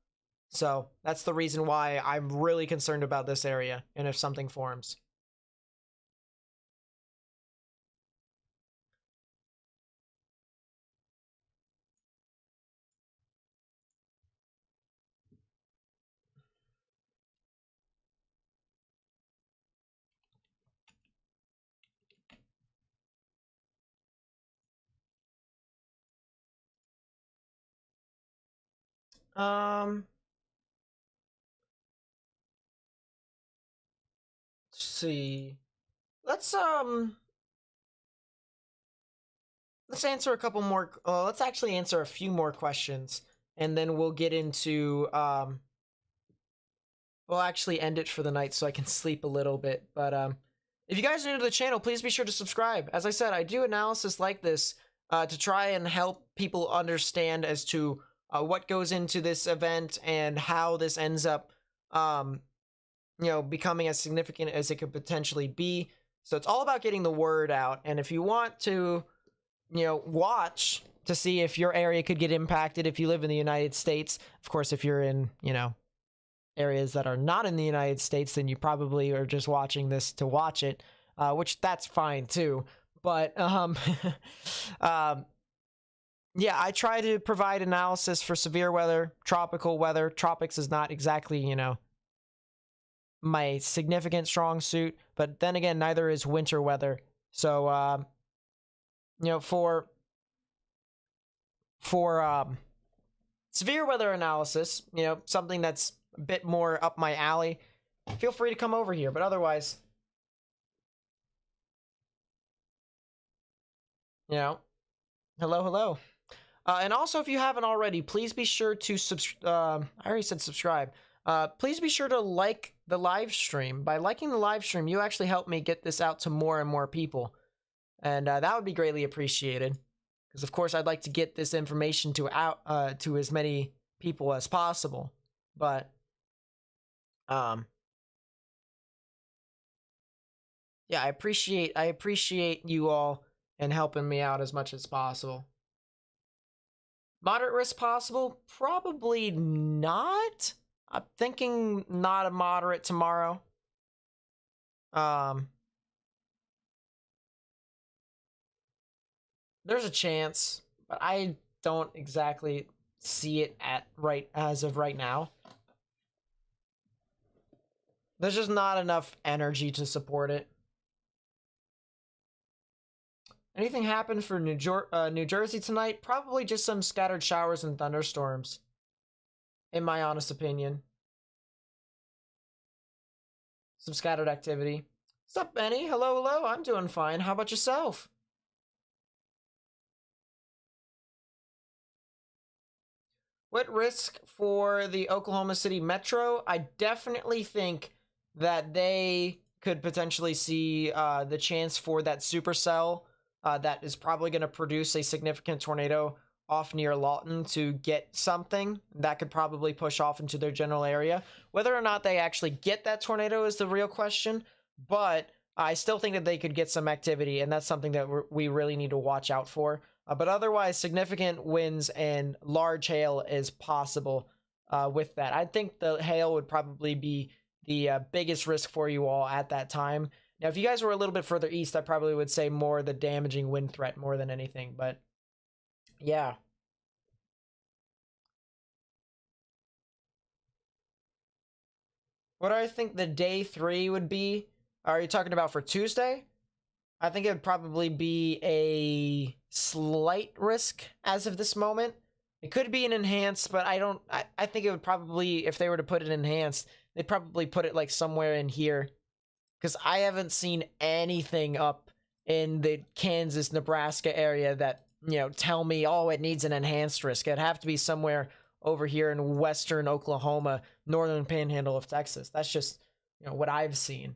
Speaker 1: So that's the reason why I'm really concerned about this area and if something forms. Um, see. Let's answer a couple more. Let's actually answer a few more questions, and then we'll get into we'll actually end it for the night so I can sleep a little bit. But if you guys are new to the channel, please be sure to subscribe. As I said, I do analysis like this to try and help people understand as to what goes into this event and how this ends up, becoming as significant as it could potentially be. So it's all about getting the word out. And if you want to, watch to see if your area could get impacted if you live in the United States, of course, if you're in, areas that are not in the United States, then you probably are just watching this to watch it, which that's fine too. But yeah, I try to provide analysis for severe weather, tropical weather. Tropics is not exactly, my significant strong suit, but then again, neither is winter weather. So, for severe weather analysis, something that's a bit more up my alley, feel free to come over here. But otherwise, hello. And also, if you haven't already, please be sure to I already said subscribe. Please be sure to like the live stream. By liking the live stream, you actually help me get this out to more and more people. And that would be greatly appreciated. Because, of course, I'd like to get this information to as many people as possible. But, yeah, I appreciate you all and helping me out as much as possible. Moderate risk possible? Probably not. I'm thinking not a moderate tomorrow. There's a chance, but I don't exactly see it as of right now. There's just not enough energy to support it. Anything happen for New Jersey tonight? Probably just some scattered showers and thunderstorms, in my honest opinion. Some scattered activity. What's up, Benny? Hello. I'm doing fine. How about yourself? What risk for the Oklahoma City Metro? I definitely think that they could potentially see the chance for that supercell that is probably going to produce a significant tornado off near Lawton to get something that could probably push off into their general area. Whether or not they actually get that tornado is the real question, but I still think that they could get some activity, and that's something that we really need to watch out for. But otherwise, significant winds and large hail is possible with that. I think the hail would probably be the biggest risk for you all at that time. Now, if you guys were a little bit further east, I probably would say more the damaging wind threat more than anything, but yeah. What do I think the day 3 would be? Are you talking about for Tuesday? I think it would probably be a slight risk as of this moment. It could be an enhanced, but I think it would probably, if they were to put it enhanced, they'd probably put it like somewhere in here. Because I haven't seen anything up in the Kansas, Nebraska area that, tell me, oh, it needs an enhanced risk. It'd have to be somewhere over here in western Oklahoma, northern panhandle of Texas. That's just, what I've seen.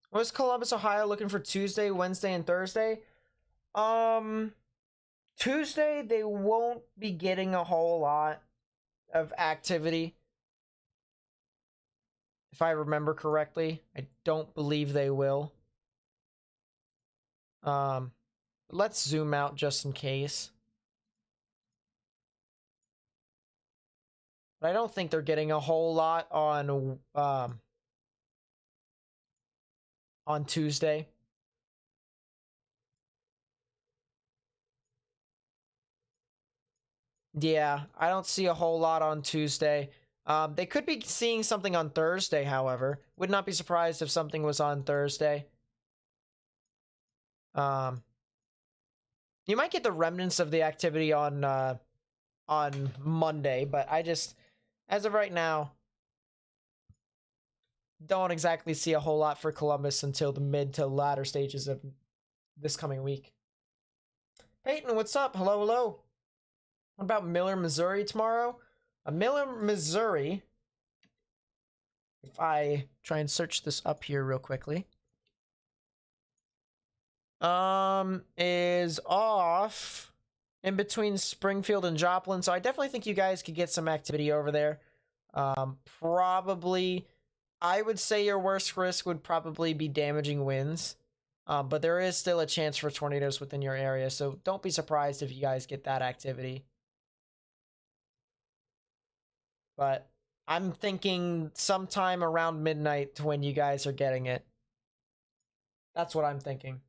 Speaker 1: Was Columbus, Ohio looking for Tuesday, Wednesday, and Thursday? Tuesday, they won't be getting a whole lot of activity. If I remember correctly, I don't believe they will. Let's zoom out just in case. But I don't think they're getting a whole lot on Tuesday. Yeah, I don't see a whole lot on Tuesday. They could be seeing something on Thursday, however. Would not be surprised if something was on Thursday. Um, you might get the remnants of the activity on Monday, but I just, as of right now, don't exactly see a whole lot for Columbus until the mid to latter stages of this coming week. Peyton, what's up? Hello, hello. What about Miller, Missouri tomorrow? Miller, Missouri. If I try and search this up here real quickly. Is off in between Springfield and Joplin, so I definitely think you guys could get some activity over there. Probably, I would say your worst risk would probably be damaging winds, but there is still a chance for tornadoes within your area, so don't be surprised if you guys get that activity. But I'm thinking sometime around midnight to when you guys are getting it. That's what I'm thinking.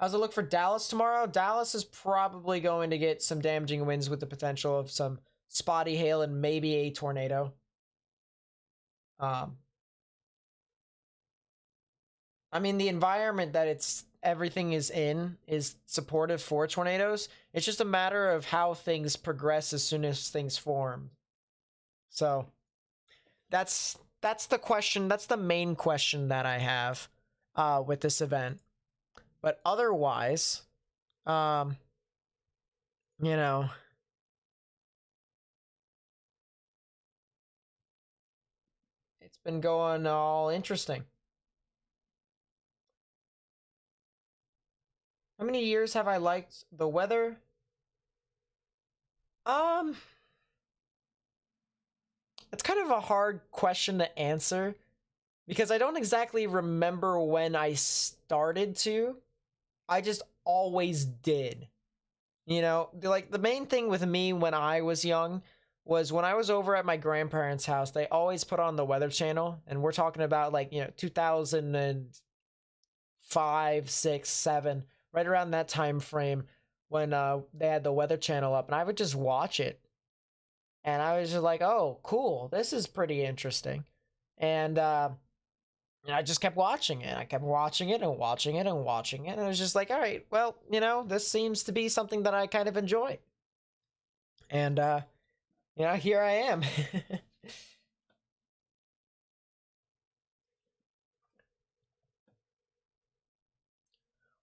Speaker 1: How's it look for Dallas tomorrow? Dallas is probably going to get some damaging winds with the potential of some spotty hail and maybe a tornado. I mean, the environment that everything is in is supportive for tornadoes. It's just a matter of how things progress as soon as things form. So that's the question. That's the main question that I have with this event. But otherwise, you know, it's been going all interesting. How many years have I liked the weather? It's kind of a hard question to answer because I don't exactly remember when I started to. I just always did. You know, like the main thing with me when I was young was when I was over at my grandparents' house, they always put on the Weather Channel, and we're talking about like, 2005, 6, 7, right around that time frame when they had the Weather Channel up, and I would just watch it. And I was just like, "Oh, cool. This is pretty interesting." And and I just kept watching it. I kept watching it and watching it and watching it. And I was just like, all right, well, this seems to be something that I kind of enjoy. And, here I am.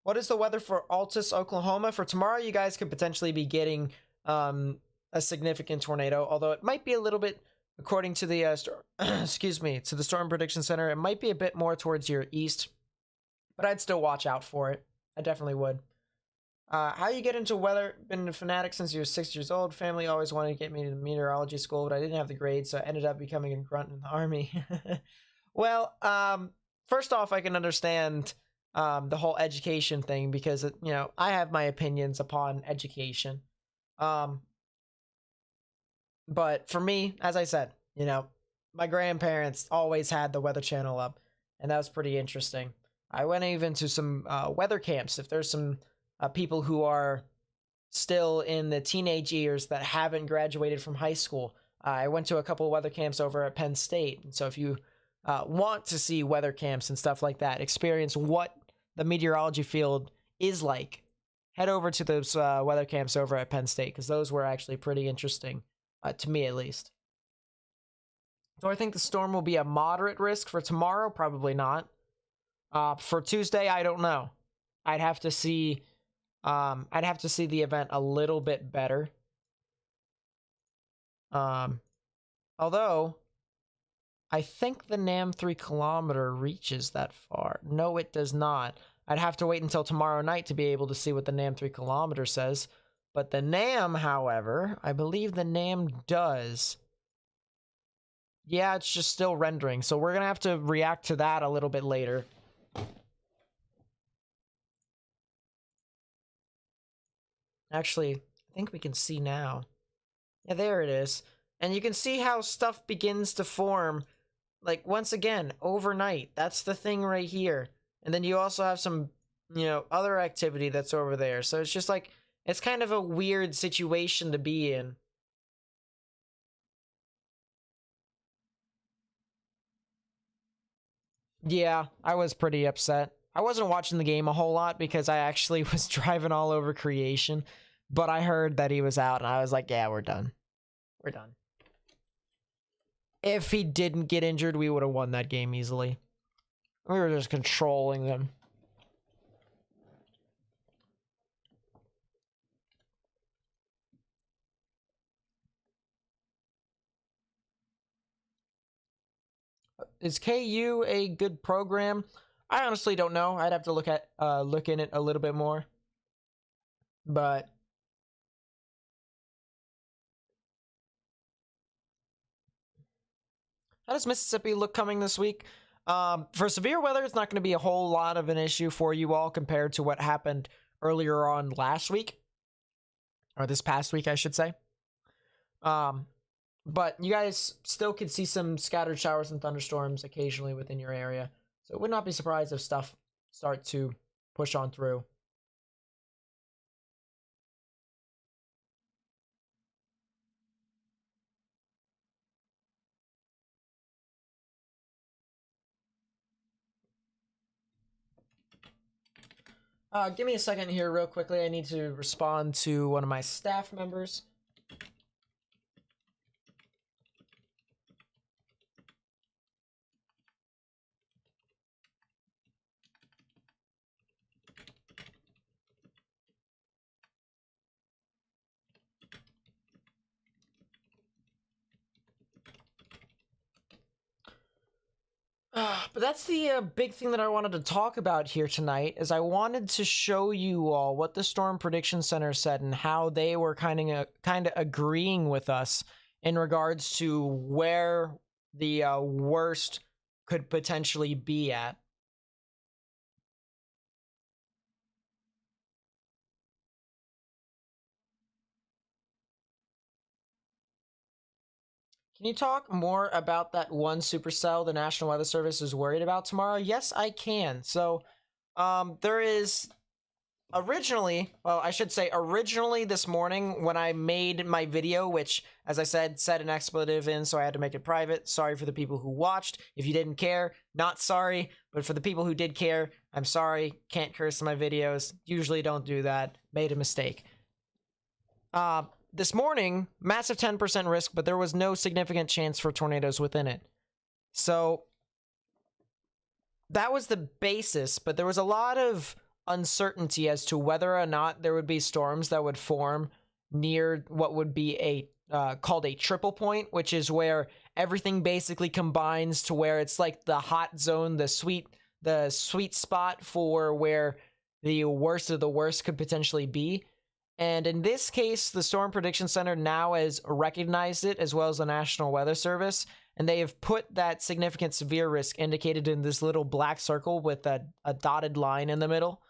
Speaker 1: What is the weather for Altus, Oklahoma? For tomorrow, you guys could potentially be getting a significant tornado, although it might be a little bit, according to the, excuse me, to the Storm Prediction Center, it might be a bit more towards your east, but I'd still watch out for it. I definitely would. How you get into weather? Been a fanatic since you were 6 years old. Family always wanted to get me to meteorology school, but I didn't have the grades, so I ended up becoming a grunt in the army. Well, first off, I can understand the whole education thing because I have my opinions upon education. But for me, as I said, my grandparents always had the Weather Channel up, and that was pretty interesting. I went even to some weather camps. If there's some people who are still in the teenage years that haven't graduated from high school, I went to a couple of weather camps over at Penn State. And so if you want to see weather camps and stuff like that, experience what the meteorology field is like, head over to those weather camps over at Penn State because those were actually pretty interesting, to me at least. Do I think the storm will be a moderate risk for tomorrow? Probably not. For Tuesday, I don't know. I'd have to see. I'd have to see the event a little bit better. Although I think the NAM 3 kilometer reaches that far. No, it does not. I'd have to wait until tomorrow night to be able to see what the NAM 3 kilometer says. But the NAM, however, I believe the NAM does. Yeah, it's just still rendering. So we're going to have to react to that a little bit later. Actually, I think we can see now. Yeah, there it is. And you can see how stuff begins to form, like, once again, overnight. That's the thing right here. And then you also have some, other activity that's over there. So it's just like, it's kind of a weird situation to be in. Yeah, I was pretty upset. I wasn't watching the game a whole lot because I actually was driving all over creation, but I heard that he was out and I was like, yeah, we're done. We're done. If he didn't get injured, we would have won that game easily. We were just controlling them. Is KU a good program? I honestly don't know. I'd have to look in it a little bit more. But how does Mississippi look coming this week? For severe weather, it's not going to be a whole lot of an issue for you all compared to what happened earlier on last week. Or this past week, I should say. But you guys still could see some scattered showers and thunderstorms occasionally within your area. So it would not be surprised if stuff start to push on through. Give me a second here real quickly. I need to respond to one of my staff members. But that's the big thing that I wanted to talk about here tonight, is I wanted to show you all what the Storm Prediction Center said and how they were kind of agreeing with us in regards to where the worst could potentially be at. Can you talk more about that one supercell the National Weather Service is worried about tomorrow? Yes, I can. So, there is originally this morning when I made my video, which, as I said an expletive in, so I had to make it private. Sorry for the people who watched. If you didn't care, not sorry. But for the people who did care, I'm sorry. Can't curse in my videos. Usually don't do that. Made a mistake. This morning, massive 10% risk, but there was no significant chance for tornadoes within it. So that was the basis, but there was a lot of uncertainty as to whether or not there would be storms that would form near what would be a called a triple point, which is where everything basically combines to where it's like the hot zone, the sweet spot for where the worst of the worst could potentially be. And in this case, the Storm Prediction Center now has recognized it, as well as the National Weather Service, and they have put that significant severe risk indicated in this little black circle with a dotted line in the middle.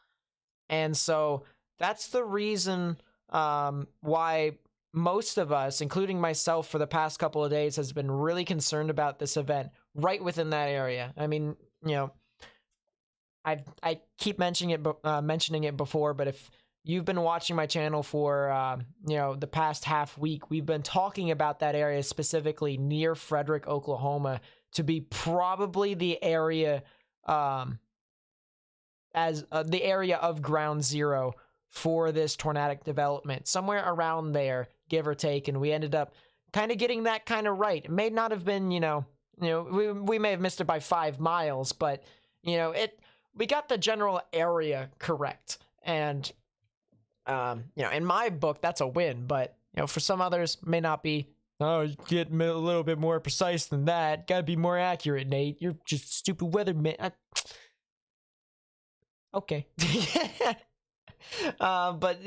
Speaker 1: And so that's the reason why most of us, including myself for the past couple of days, has been really concerned about this event right within that area. I mean, you know, I keep mentioning it before, but if you've been watching my channel for, the past half week, we've been talking about that area specifically near Frederick, Oklahoma, to be probably the area, the area of ground zero for this tornadic development, somewhere around there, give or take. And we ended up kind of getting that kind of right. It may not have been, we may have missed it by 5 miles, but we got the general area correct. And in my book, that's a win, but, for some others, may not be. Oh, you get a little bit more precise than that. Gotta be more accurate, Nate. You're just stupid weatherman. Okay. But,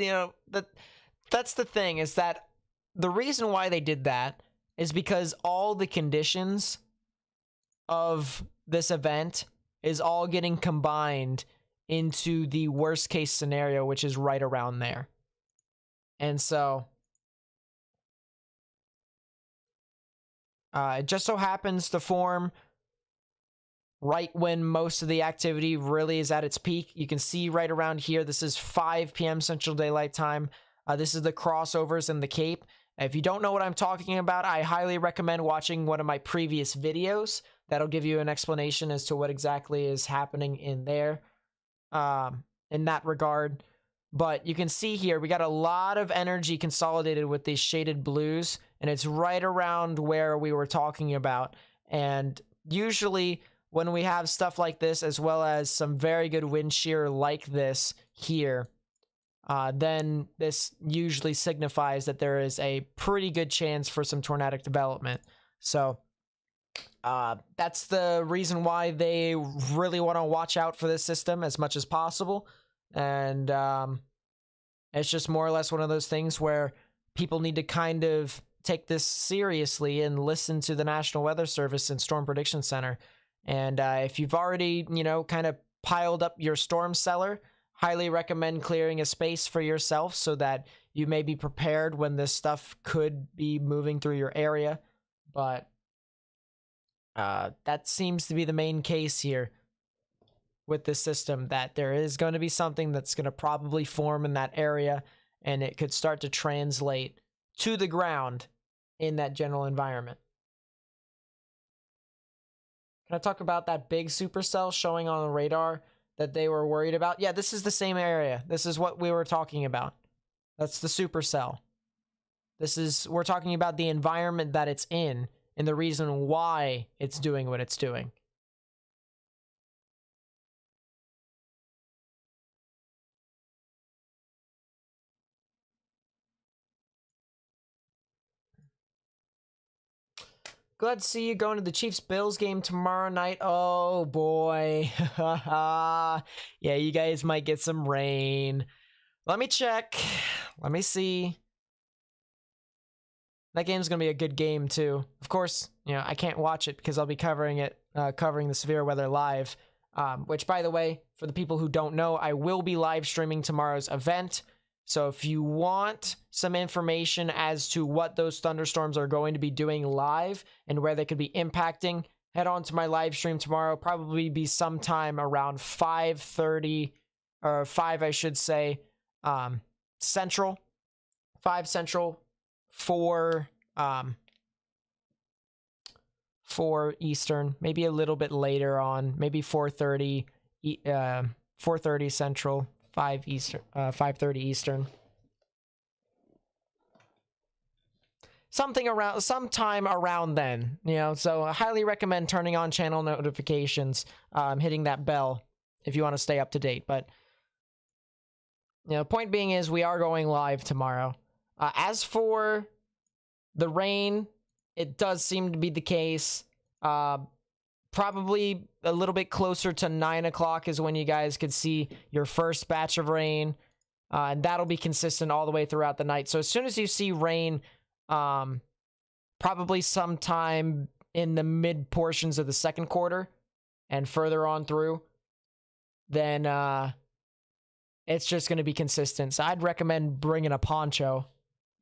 Speaker 1: that's the thing, is that the reason why they did that is because all the conditions of this event is all getting combined into the worst case scenario, which is right around there. And so it just so happens to form right when most of the activity really is at its peak. You can see right around here, this is 5 p.m. Central Daylight Time. This is the crossovers in the Cape. If you don't know what I'm talking about, I highly recommend watching one of my previous videos. That'll give you an explanation as to what exactly is happening in there. in that regard. But you can see here, we got a lot of energy consolidated with these shaded blues, and it's right around where we were talking about. And usually when we have stuff like this, as well as some very good wind shear like this here, then this usually signifies that there is a pretty good chance for some tornadic development. So that's the reason why they really want to watch out for this system as much as possible. And it's just more or less one of those things where people need to kind of take this seriously and listen to the National Weather Service and Storm Prediction Center. And if you've already, kind of piled up your storm cellar, highly recommend clearing a space for yourself so that you may be prepared when this stuff could be moving through your area. But that seems to be the main case here with this system, that there is going to be something that's going to probably form in that area, and it could start to translate to the ground in that general environment. Can I talk about that big supercell showing on the radar that they were worried about? Yeah, this is the same area. This is what we were talking about. That's the supercell. We're talking about the environment that it's in and the reason why it's doing what it's doing. Glad to see you going to the Chiefs-Bills game tomorrow night. Oh, boy. Yeah, you guys might get some rain. Let me check. Let me see. That game's going to be a good game, too. Of course, I can't watch it because I'll be covering it, covering the severe weather live. Which, by the way, for the people who don't know, I will be live streaming tomorrow's event. So if you want some information as to what those thunderstorms are going to be doing live and where they could be impacting, head on to my live stream tomorrow. Probably be sometime around 5:30 or 5, I should say, Central, 5 Central, 4 Eastern, maybe a little bit later on, maybe 4:30 4:30 Central, 5 Eastern, 5:30 Eastern. Sometime around then, so I highly recommend turning on channel notifications, hitting that bell if you want to stay up to date. But, point being is we are going live tomorrow. As for the rain, it does seem to be the case. Probably a little bit closer to 9 o'clock is when you guys could see your first batch of rain. And that'll be consistent all the way throughout the night. So as soon as you see rain, probably sometime in the mid portions of the second quarter and further on through, then it's just going to be consistent. So I'd recommend bringing a poncho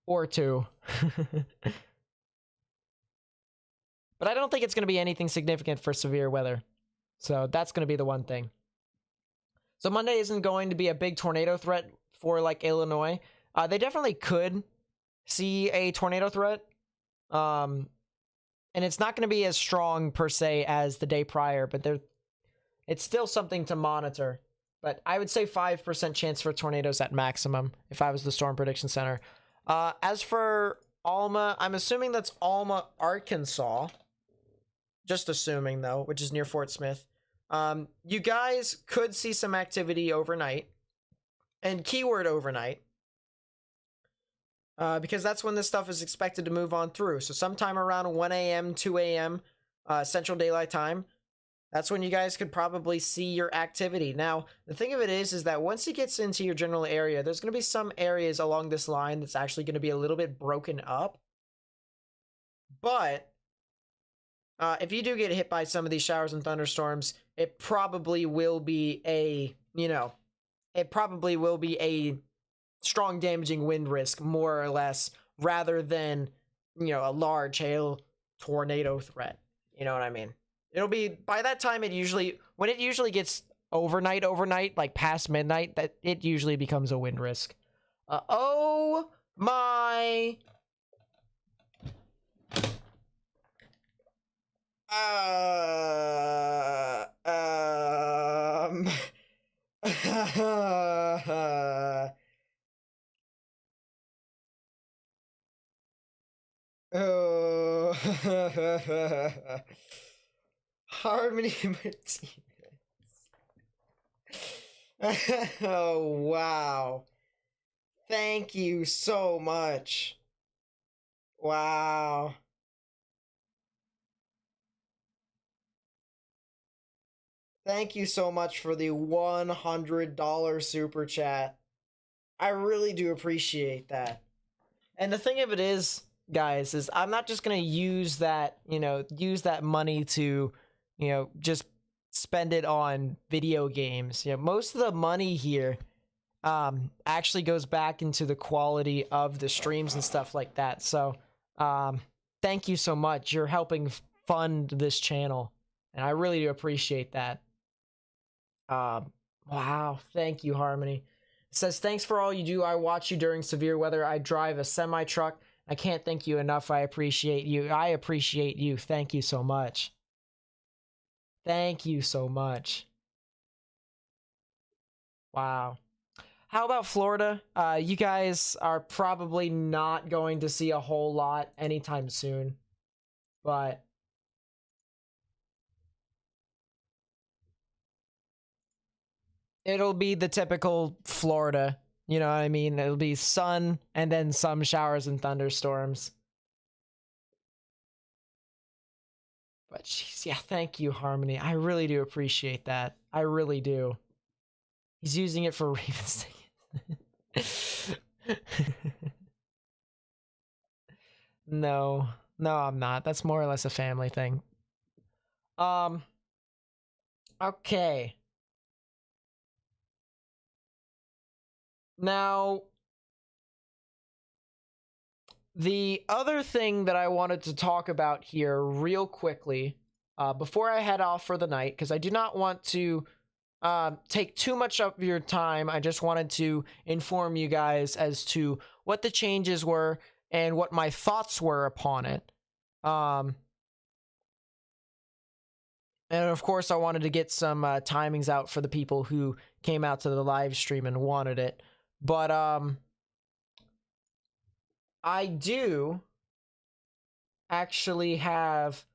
Speaker 1: or two. But I don't think it's going to be anything significant for severe weather. So that's going to be the one thing. So Monday isn't going to be a big tornado threat for Illinois. They definitely could see a tornado threat. And it's not going to be as strong per se as the day prior, but it's still something to monitor. But I would say 5% chance for tornadoes at maximum if I was the Storm Prediction Center. As for Alma, I'm assuming that's Alma, Arkansas. Just assuming, though, which is near Fort Smith. You guys could see some activity overnight. And keyword overnight. Because that's when this stuff is expected to move on through. So sometime around 1 a.m., 2 a.m. Central Daylight Time. That's when you guys could probably see your activity. Now, the thing of it is that once it gets into your general area, there's going to be some areas along this line that's actually going to be a little bit broken up. But if you do get hit by some of these showers and thunderstorms, it probably will be a, strong damaging wind risk, more or less, rather than, a large hail tornado threat. You know what I mean? It'll be, by that time, when it usually gets overnight, like past midnight, that it usually becomes a wind risk. Oh my... Oh. Harmony Martinez. Oh, wow. Thank you so much. Wow. Thank you so much for the $100 super chat. I really do appreciate that. And the thing of it is, guys, is I'm not just going to use that, use that money to, just spend it on video games. Most of the money here actually goes back into the quality of the streams and stuff like that. So, thank you so much. You're helping fund this channel, and I really do appreciate that. Wow, thank you, Harmony. It says, thanks for all you do. I watch you during severe weather. I drive a semi-truck. I can't thank you enough. I appreciate you. I appreciate you. Thank you so much. Thank you so much. Wow. How about Florida? You guys are probably not going to see a whole lot anytime soon, but it'll be the typical Florida. You know what I mean? It'll be sun and then some showers and thunderstorms. But jeez, yeah, thank you, Harmony. I really do appreciate that. I really do. He's using it for Ravens. No, I'm not. That's more or less a family thing. Okay. Now, the other thing that I wanted to talk about here real quickly, before I head off for the night, because I do not want to take too much of your time. I just wanted to inform you guys as to what the changes were and what my thoughts were upon it. And of course, I wanted to get some timings out for the people who came out to the live stream and wanted it. But I do actually have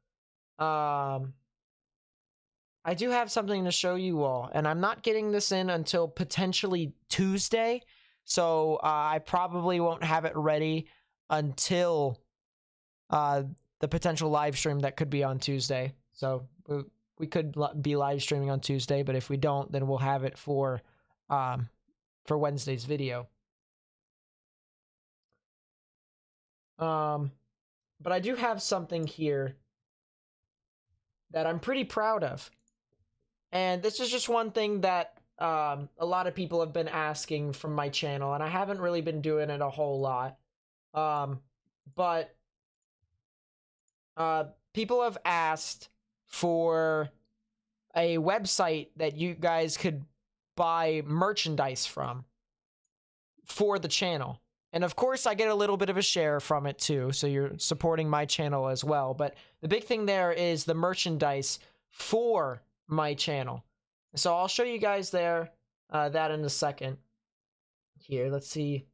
Speaker 1: something to show you all, and I'm not getting this in until potentially Tuesday, so I probably won't have it ready until the potential live stream that could be on Tuesday. So we could be live streaming on Tuesday, but if we don't, then we'll have it for Wednesday's video. But I do have something here that I'm pretty proud of. And this is just one thing that a lot of people have been asking from my channel, and I haven't really been doing it a whole lot. But people have asked for a website that you guys could buy merchandise from for the channel. And of course, I get a little bit of a share from it too, so you're supporting my channel as well. But the big thing there is the merchandise for my channel. So I'll show you guys there that in a second. Here, let's see.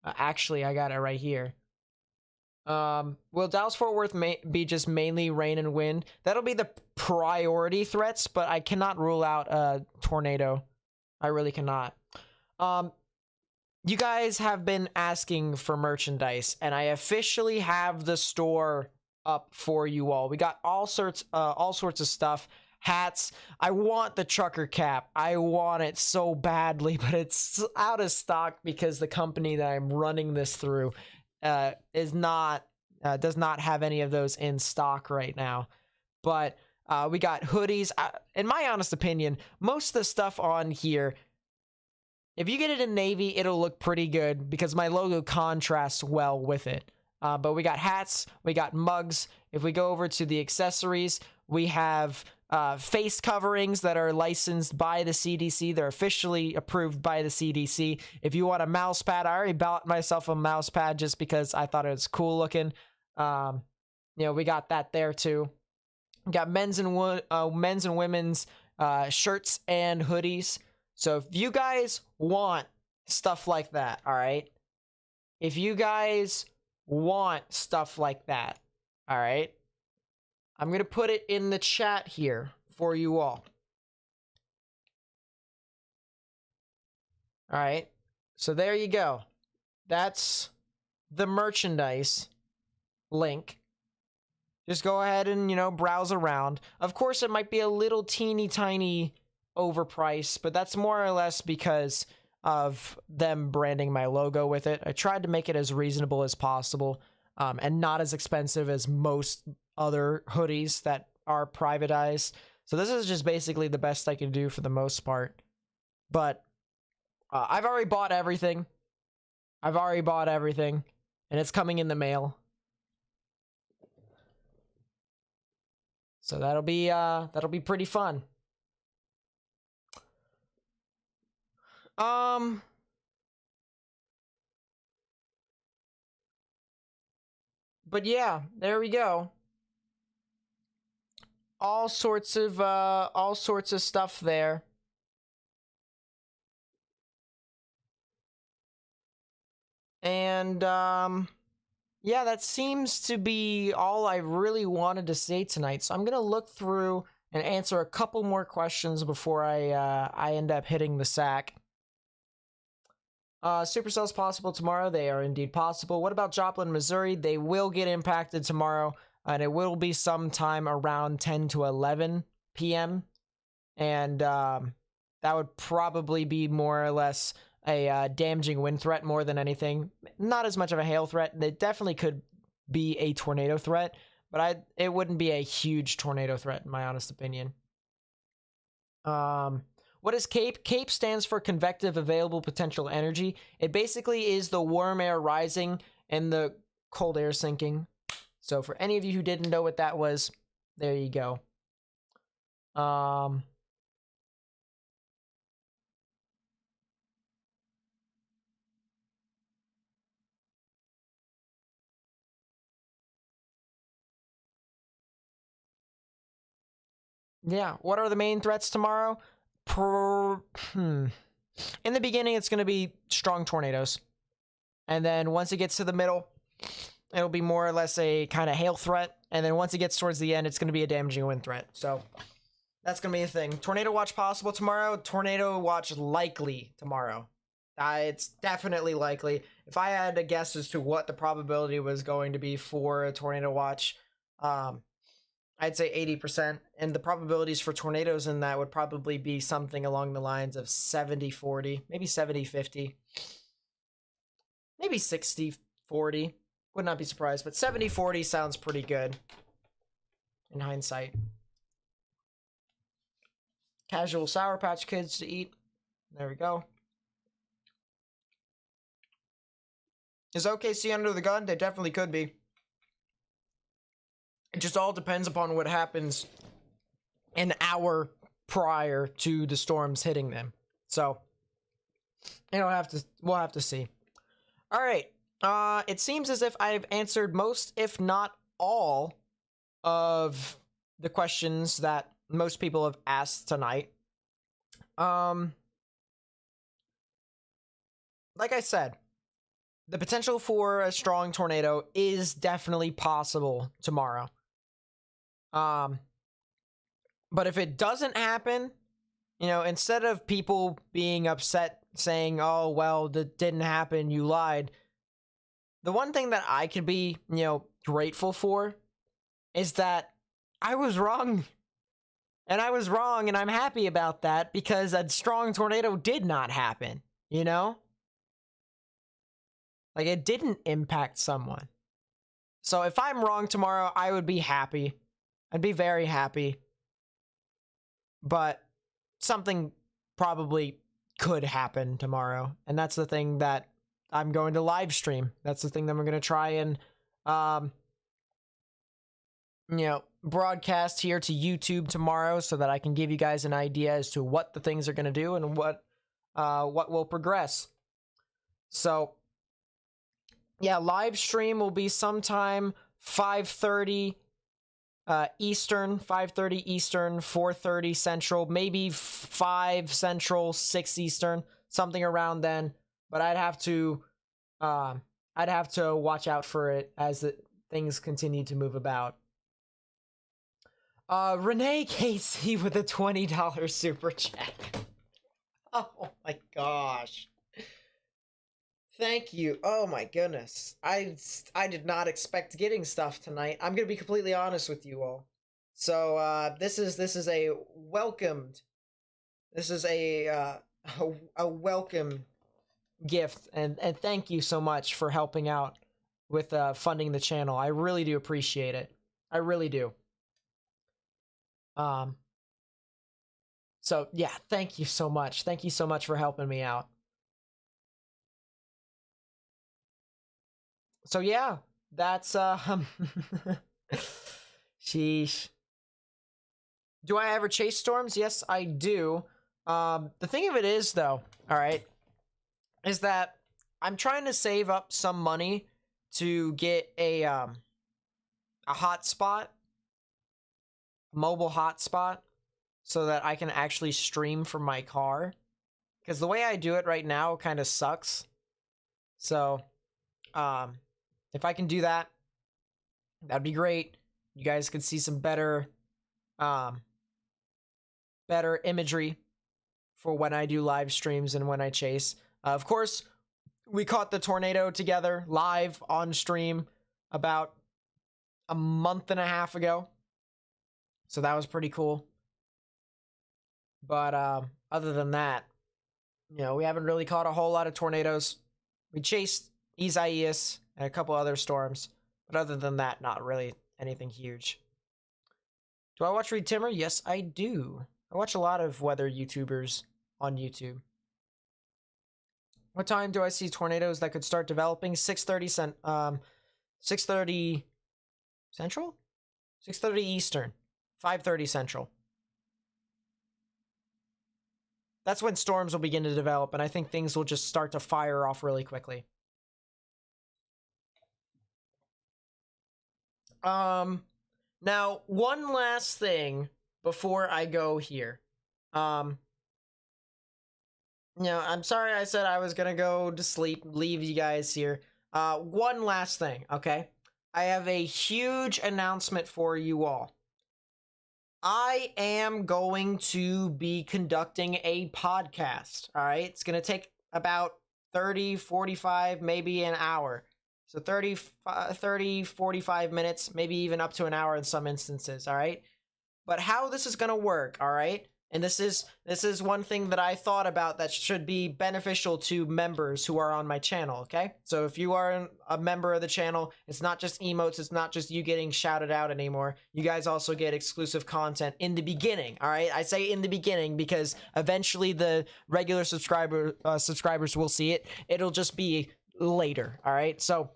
Speaker 1: Actually, I got it right here. Will Dallas-Fort Worth be just mainly rain and wind? That'll be the priority threats, but I cannot rule out a tornado. I really cannot. You guys have been asking for merchandise, and I officially have the store up for you all. We got all sorts of stuff. Hats. I want the trucker cap. I want it so badly, but it's out of stock because the company that I'm running this through does not have any of those in stock right now. But we got hoodies. In my honest opinion, most of the stuff on here, if you get it in navy, it'll look pretty good because my logo contrasts well with it. But we got hats, we got mugs. If we go over to the accessories, we have face coverings that are licensed by the CDC. They're officially approved by the CDC. If you want a mouse pad, I already bought myself a mouse pad just because I thought it was cool looking. We got that there too. We got men's and women's shirts and hoodies. So if you guys want stuff like that, all right? If you guys want stuff like that, all right? I'm going to put it in the chat here for you all. All right? So there you go. That's the merchandise link. Just go ahead and, browse around. Of course, it might be a little teeny tiny overpriced, but that's more or less because of them branding my logo with it. I tried to make it as reasonable as possible, and not as expensive as most other hoodies that are privatized. So this is just basically the best I can do for the most part. But I've already bought everything. And it's coming in the mail. So that'll be pretty fun. But yeah, there we go. All sorts of stuff there. And yeah, that seems to be all I really wanted to say tonight. So I'm gonna look through and answer a couple more questions before I end up hitting the sack. Supercells possible tomorrow? They are indeed possible. What about Joplin, Missouri? They will get impacted tomorrow, and it will be sometime around 10 to 11 p.m. And that would probably be more or less a damaging wind threat more than anything. Not as much of a hail threat. It definitely could be a tornado threat, but it wouldn't be a huge tornado threat in my honest opinion. What is CAPE? CAPE stands for Convective Available Potential Energy. It basically is the warm air rising and the cold air sinking. So for any of you who didn't know what that was, there you go. Yeah, what are the main threats tomorrow? In the beginning, it's going to be strong tornadoes. And then once it gets to the middle, it'll be more or less a kind of hail threat. And then once it gets towards the end, it's going to be a damaging wind threat. So that's going to be a thing. Tornado watch possible tomorrow. Tornado watch likely tomorrow. It's definitely likely. If I had to guess as to what the probability was going to be for a tornado watch, I'd say 80%. And the probabilities for tornadoes in that would probably be something along the lines of 70-40, maybe 70-50, maybe 60-40. Would not be surprised, but 70-40 sounds pretty good in hindsight. Casual Sour Patch Kids to eat. There we go. Is OKC under the gun? They definitely could be. It just all depends upon what happens an hour prior to the storms hitting them. So, we'll have to see. All right. It seems as if I've answered most, if not all, of the questions that most people have asked tonight. Like I said, the potential for a strong tornado is definitely possible tomorrow. But if it doesn't happen, instead of people being upset saying, oh, well, that didn't happen, you lied, the one thing that I could be, grateful for is that I was wrong. And I was wrong, and I'm happy about that because a strong tornado did not happen, Like, it didn't impact someone. So if I'm wrong tomorrow, I would be happy. I'd be very happy. But something probably could happen tomorrow. And that's the thing that I'm going to live stream. That's the thing that I'm going to try and, broadcast here to YouTube tomorrow so that I can give you guys an idea as to what the things are going to do and what will progress. So, yeah, live stream will be sometime 5:30 Eastern, 5:30 Eastern, 4:30 Central, maybe 5 Central, 6 Eastern, something around then. But I'd have to watch out for it as things continue to move about. Renee Casey with a $20 super chat. Oh my gosh. Thank you. Oh my goodness. I did not expect getting stuff tonight. I'm gonna be completely honest with you all. So this is a welcomed. This is a welcome gift, and thank you so much for helping out with funding the channel. I really do appreciate it. I really do. So yeah, thank you so much. Thank you so much for helping me out. So yeah, that's sheesh. Do I ever chase storms? Yes, I do. The thing of it is though, all right, is that I'm trying to save up some money to get a hotspot, mobile hotspot, so that I can actually stream from my car. Because the way I do it right now kind of sucks. So, if I can do that, that'd be great. You guys could see some better imagery for when I do live streams and when I chase. Of course, we caught the tornado together live on stream about a month and a half ago. So that was pretty cool. But other than that, you know, we haven't really caught a whole lot of tornadoes. We chased Isaias and a couple other storms. But other than that, not really anything huge. Do I watch Reed Timmer? Yes, I do. I watch a lot of weather YouTubers on YouTube. What time do I see tornadoes that could start developing? 6:30 6:30 Central? 6:30 Eastern. 5:30 Central. That's when storms will begin to develop, and I think things will just start to fire off really quickly. Now, one last thing before I go here. You know, I'm sorry I said I was gonna go to sleep, leave you guys here. One last thing, okay? I have a huge announcement for you all. I am going to be conducting a podcast, all right? It's gonna take about 30, 45, maybe an hour. So 30, 45 minutes, maybe even up to an hour in some instances, all right? But how this is gonna work, all right? And this is one thing that I thought about that should be beneficial to members who are on my channel, okay? So if you are a member of the channel, it's not just emotes, it's not just you getting shouted out anymore. You guys also get exclusive content in the beginning, all right? I say in the beginning because eventually the regular subscribers will see it. It'll just be later, all right? So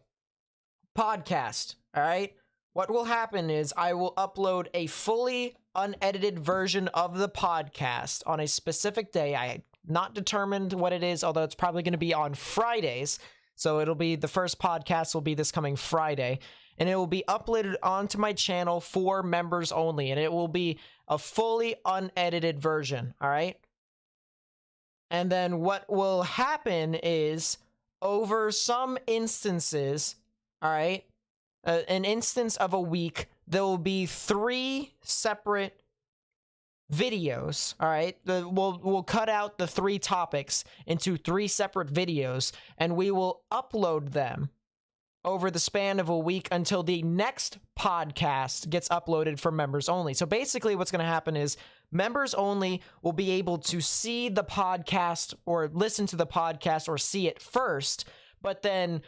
Speaker 1: podcast, all right? What will happen is I will upload a fully unedited version of the podcast on a specific day. I had not determined what it is, although it's probably going to be on Fridays. So it'll be the first podcast will be this coming Friday, and it will be uploaded onto my channel for members only, and it will be a fully unedited version, all right? And then what will happen is over some instances, all right, an instance of a week, there will be 3 separate videos, all right? We'll cut out the 3 topics into 3 separate videos, and we will upload them over the span of a week until the next podcast gets uploaded for members only. So basically what's going to happen is members only will be able to see the podcast or listen to the podcast or see it first, but then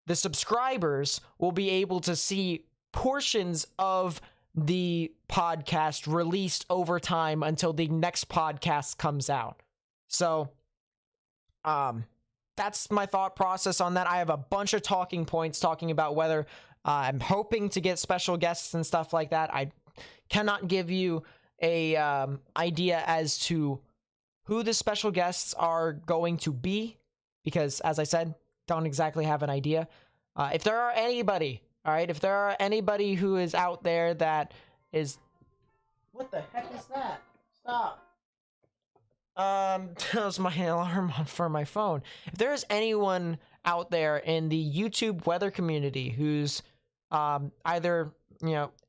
Speaker 1: the subscribers will be able to see portions of the podcast released over time until the next podcast comes out. So, that's my thought process on that. I have a bunch of talking points talking about whether I'm hoping to get special guests and stuff like that. I cannot give you a idea as to who the special guests are going to be because, as I said, don't exactly have an idea. If there are anybody, all right, if there are anybody who is out there that is... What the heck is that? Stop. That was my alarm for my phone. If there is anyone out there in the YouTube weather community who's either,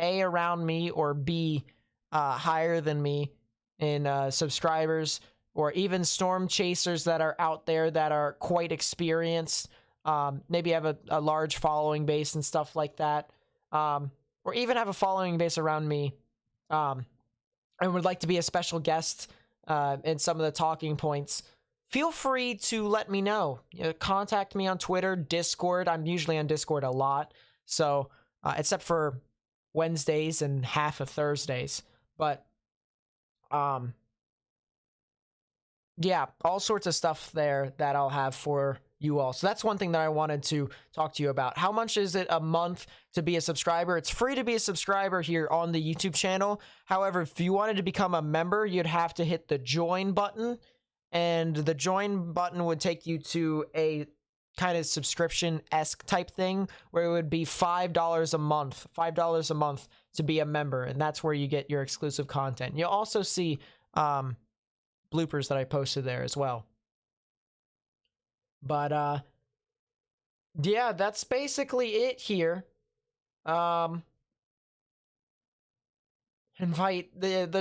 Speaker 1: A, around me, or B, higher than me in subscribers, or even storm chasers that are out there that are quite experienced, maybe have a large following base and stuff like that, or even have a following base around me, and would like to be a special guest in some of the talking points, feel free to let me know. Contact me on Twitter, Discord. I'm usually on Discord a lot, so except for Wednesdays and half of Thursdays. But yeah, all sorts of stuff there that I'll have for you all. So that's one thing that I wanted to talk to you about. How much is it a month to be a subscriber? It's free to be a subscriber here on the YouTube channel. However, if you wanted to become a member, you'd have to hit the join button, and the join button would take you to a kind of subscription-esque type thing where it would be $5 a month, $5 a month to be a member, and that's where you get your exclusive content. You'll also see bloopers that I posted there as well. But yeah, that's basically it here. There's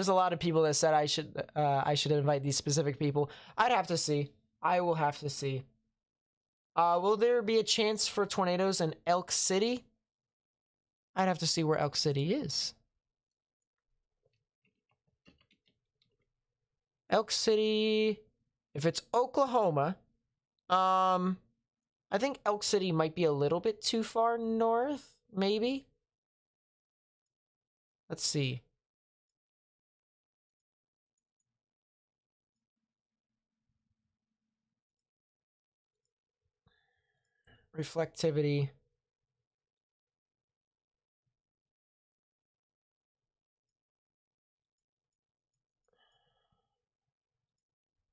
Speaker 1: a lot of people that said I should invite these specific people. I'd have to see. I will have to see. Will there be a chance for tornadoes in Elk City? I'd have to see where Elk City is. Elk City, if it's Oklahoma, I think Elk City might be a little bit too far north, maybe. Let's see. Reflectivity.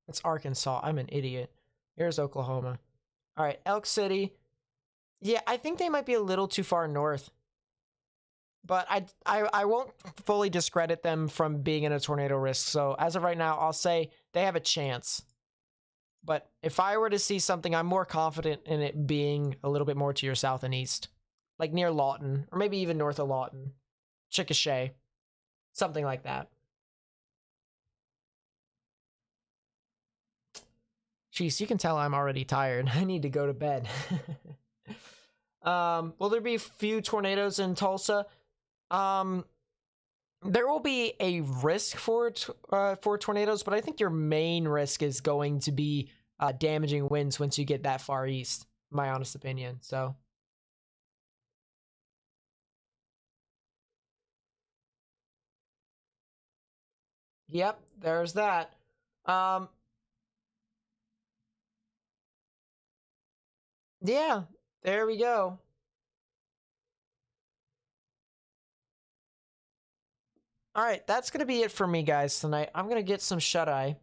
Speaker 1: It's Arkansas. I'm an idiot. Here's Oklahoma. All right, Elk City. Yeah, I think they might be a little too far north. But I won't fully discredit them from being in a tornado risk. So as of right now, I'll say they have a chance. But if I were to see something, I'm more confident in it being a little bit more to your south and east. Like near Lawton, or maybe even north of Lawton. Chickasha. Something like that. Jeez, you can tell I'm already tired. I need to go to bed. Will there be a few tornadoes in Tulsa? There will be a risk for tornadoes, but I think your main risk is going to be damaging winds once you get that far east, my honest opinion. So yep, there's that. Yeah, there we go. All right, that's going to be it for me, guys, tonight. I'm going to get some shut-eye.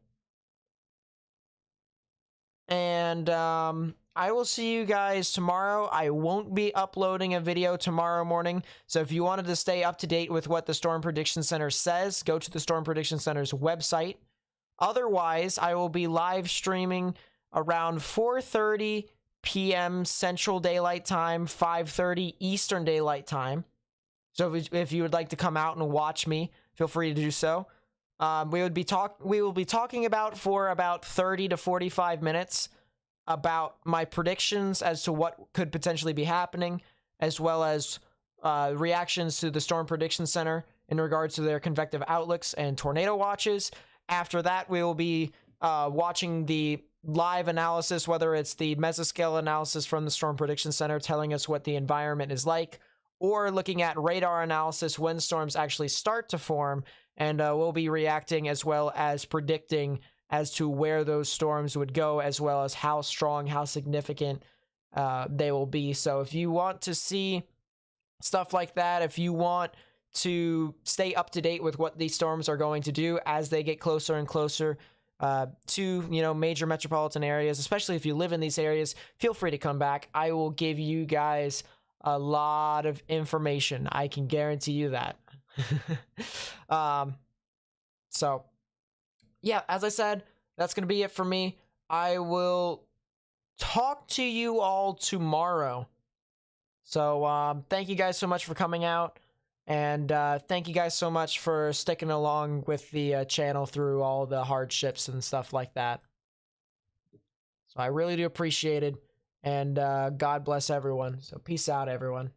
Speaker 1: And I will see you guys tomorrow. I won't be uploading a video tomorrow morning. So if you wanted to stay up to date with what the Storm Prediction Center says, go to the Storm Prediction Center's website. Otherwise, I will be live streaming around 4:30 p.m. Central Daylight Time, 5:30 Eastern Daylight Time. So if you would like to come out and watch me, feel free to do so. We will be talking about for about 30 to 45 minutes about my predictions as to what could potentially be happening, as well as reactions to the Storm Prediction Center in regards to their convective outlooks and tornado watches. After that, we will be watching the live analysis, whether it's the mesoscale analysis from the Storm Prediction Center telling us what the environment is like, or looking at radar analysis when storms actually start to form, and we'll be reacting as well as predicting as to where those storms would go, as well as how strong, how significant they will be. So if you want to see stuff like that, if you want to stay up to date with what these storms are going to do as they get closer and closer to, major metropolitan areas, especially if you live in these areas, feel free to come back. I will give you guys a lot of information. I can guarantee you that. um, so yeah, as I said, that's going to be it for me. I will talk to you all tomorrow. So thank you guys so much for coming out. And thank you guys so much for sticking along with the channel through all the hardships and stuff like that. So I really do appreciate it. And God bless everyone. So peace out, everyone.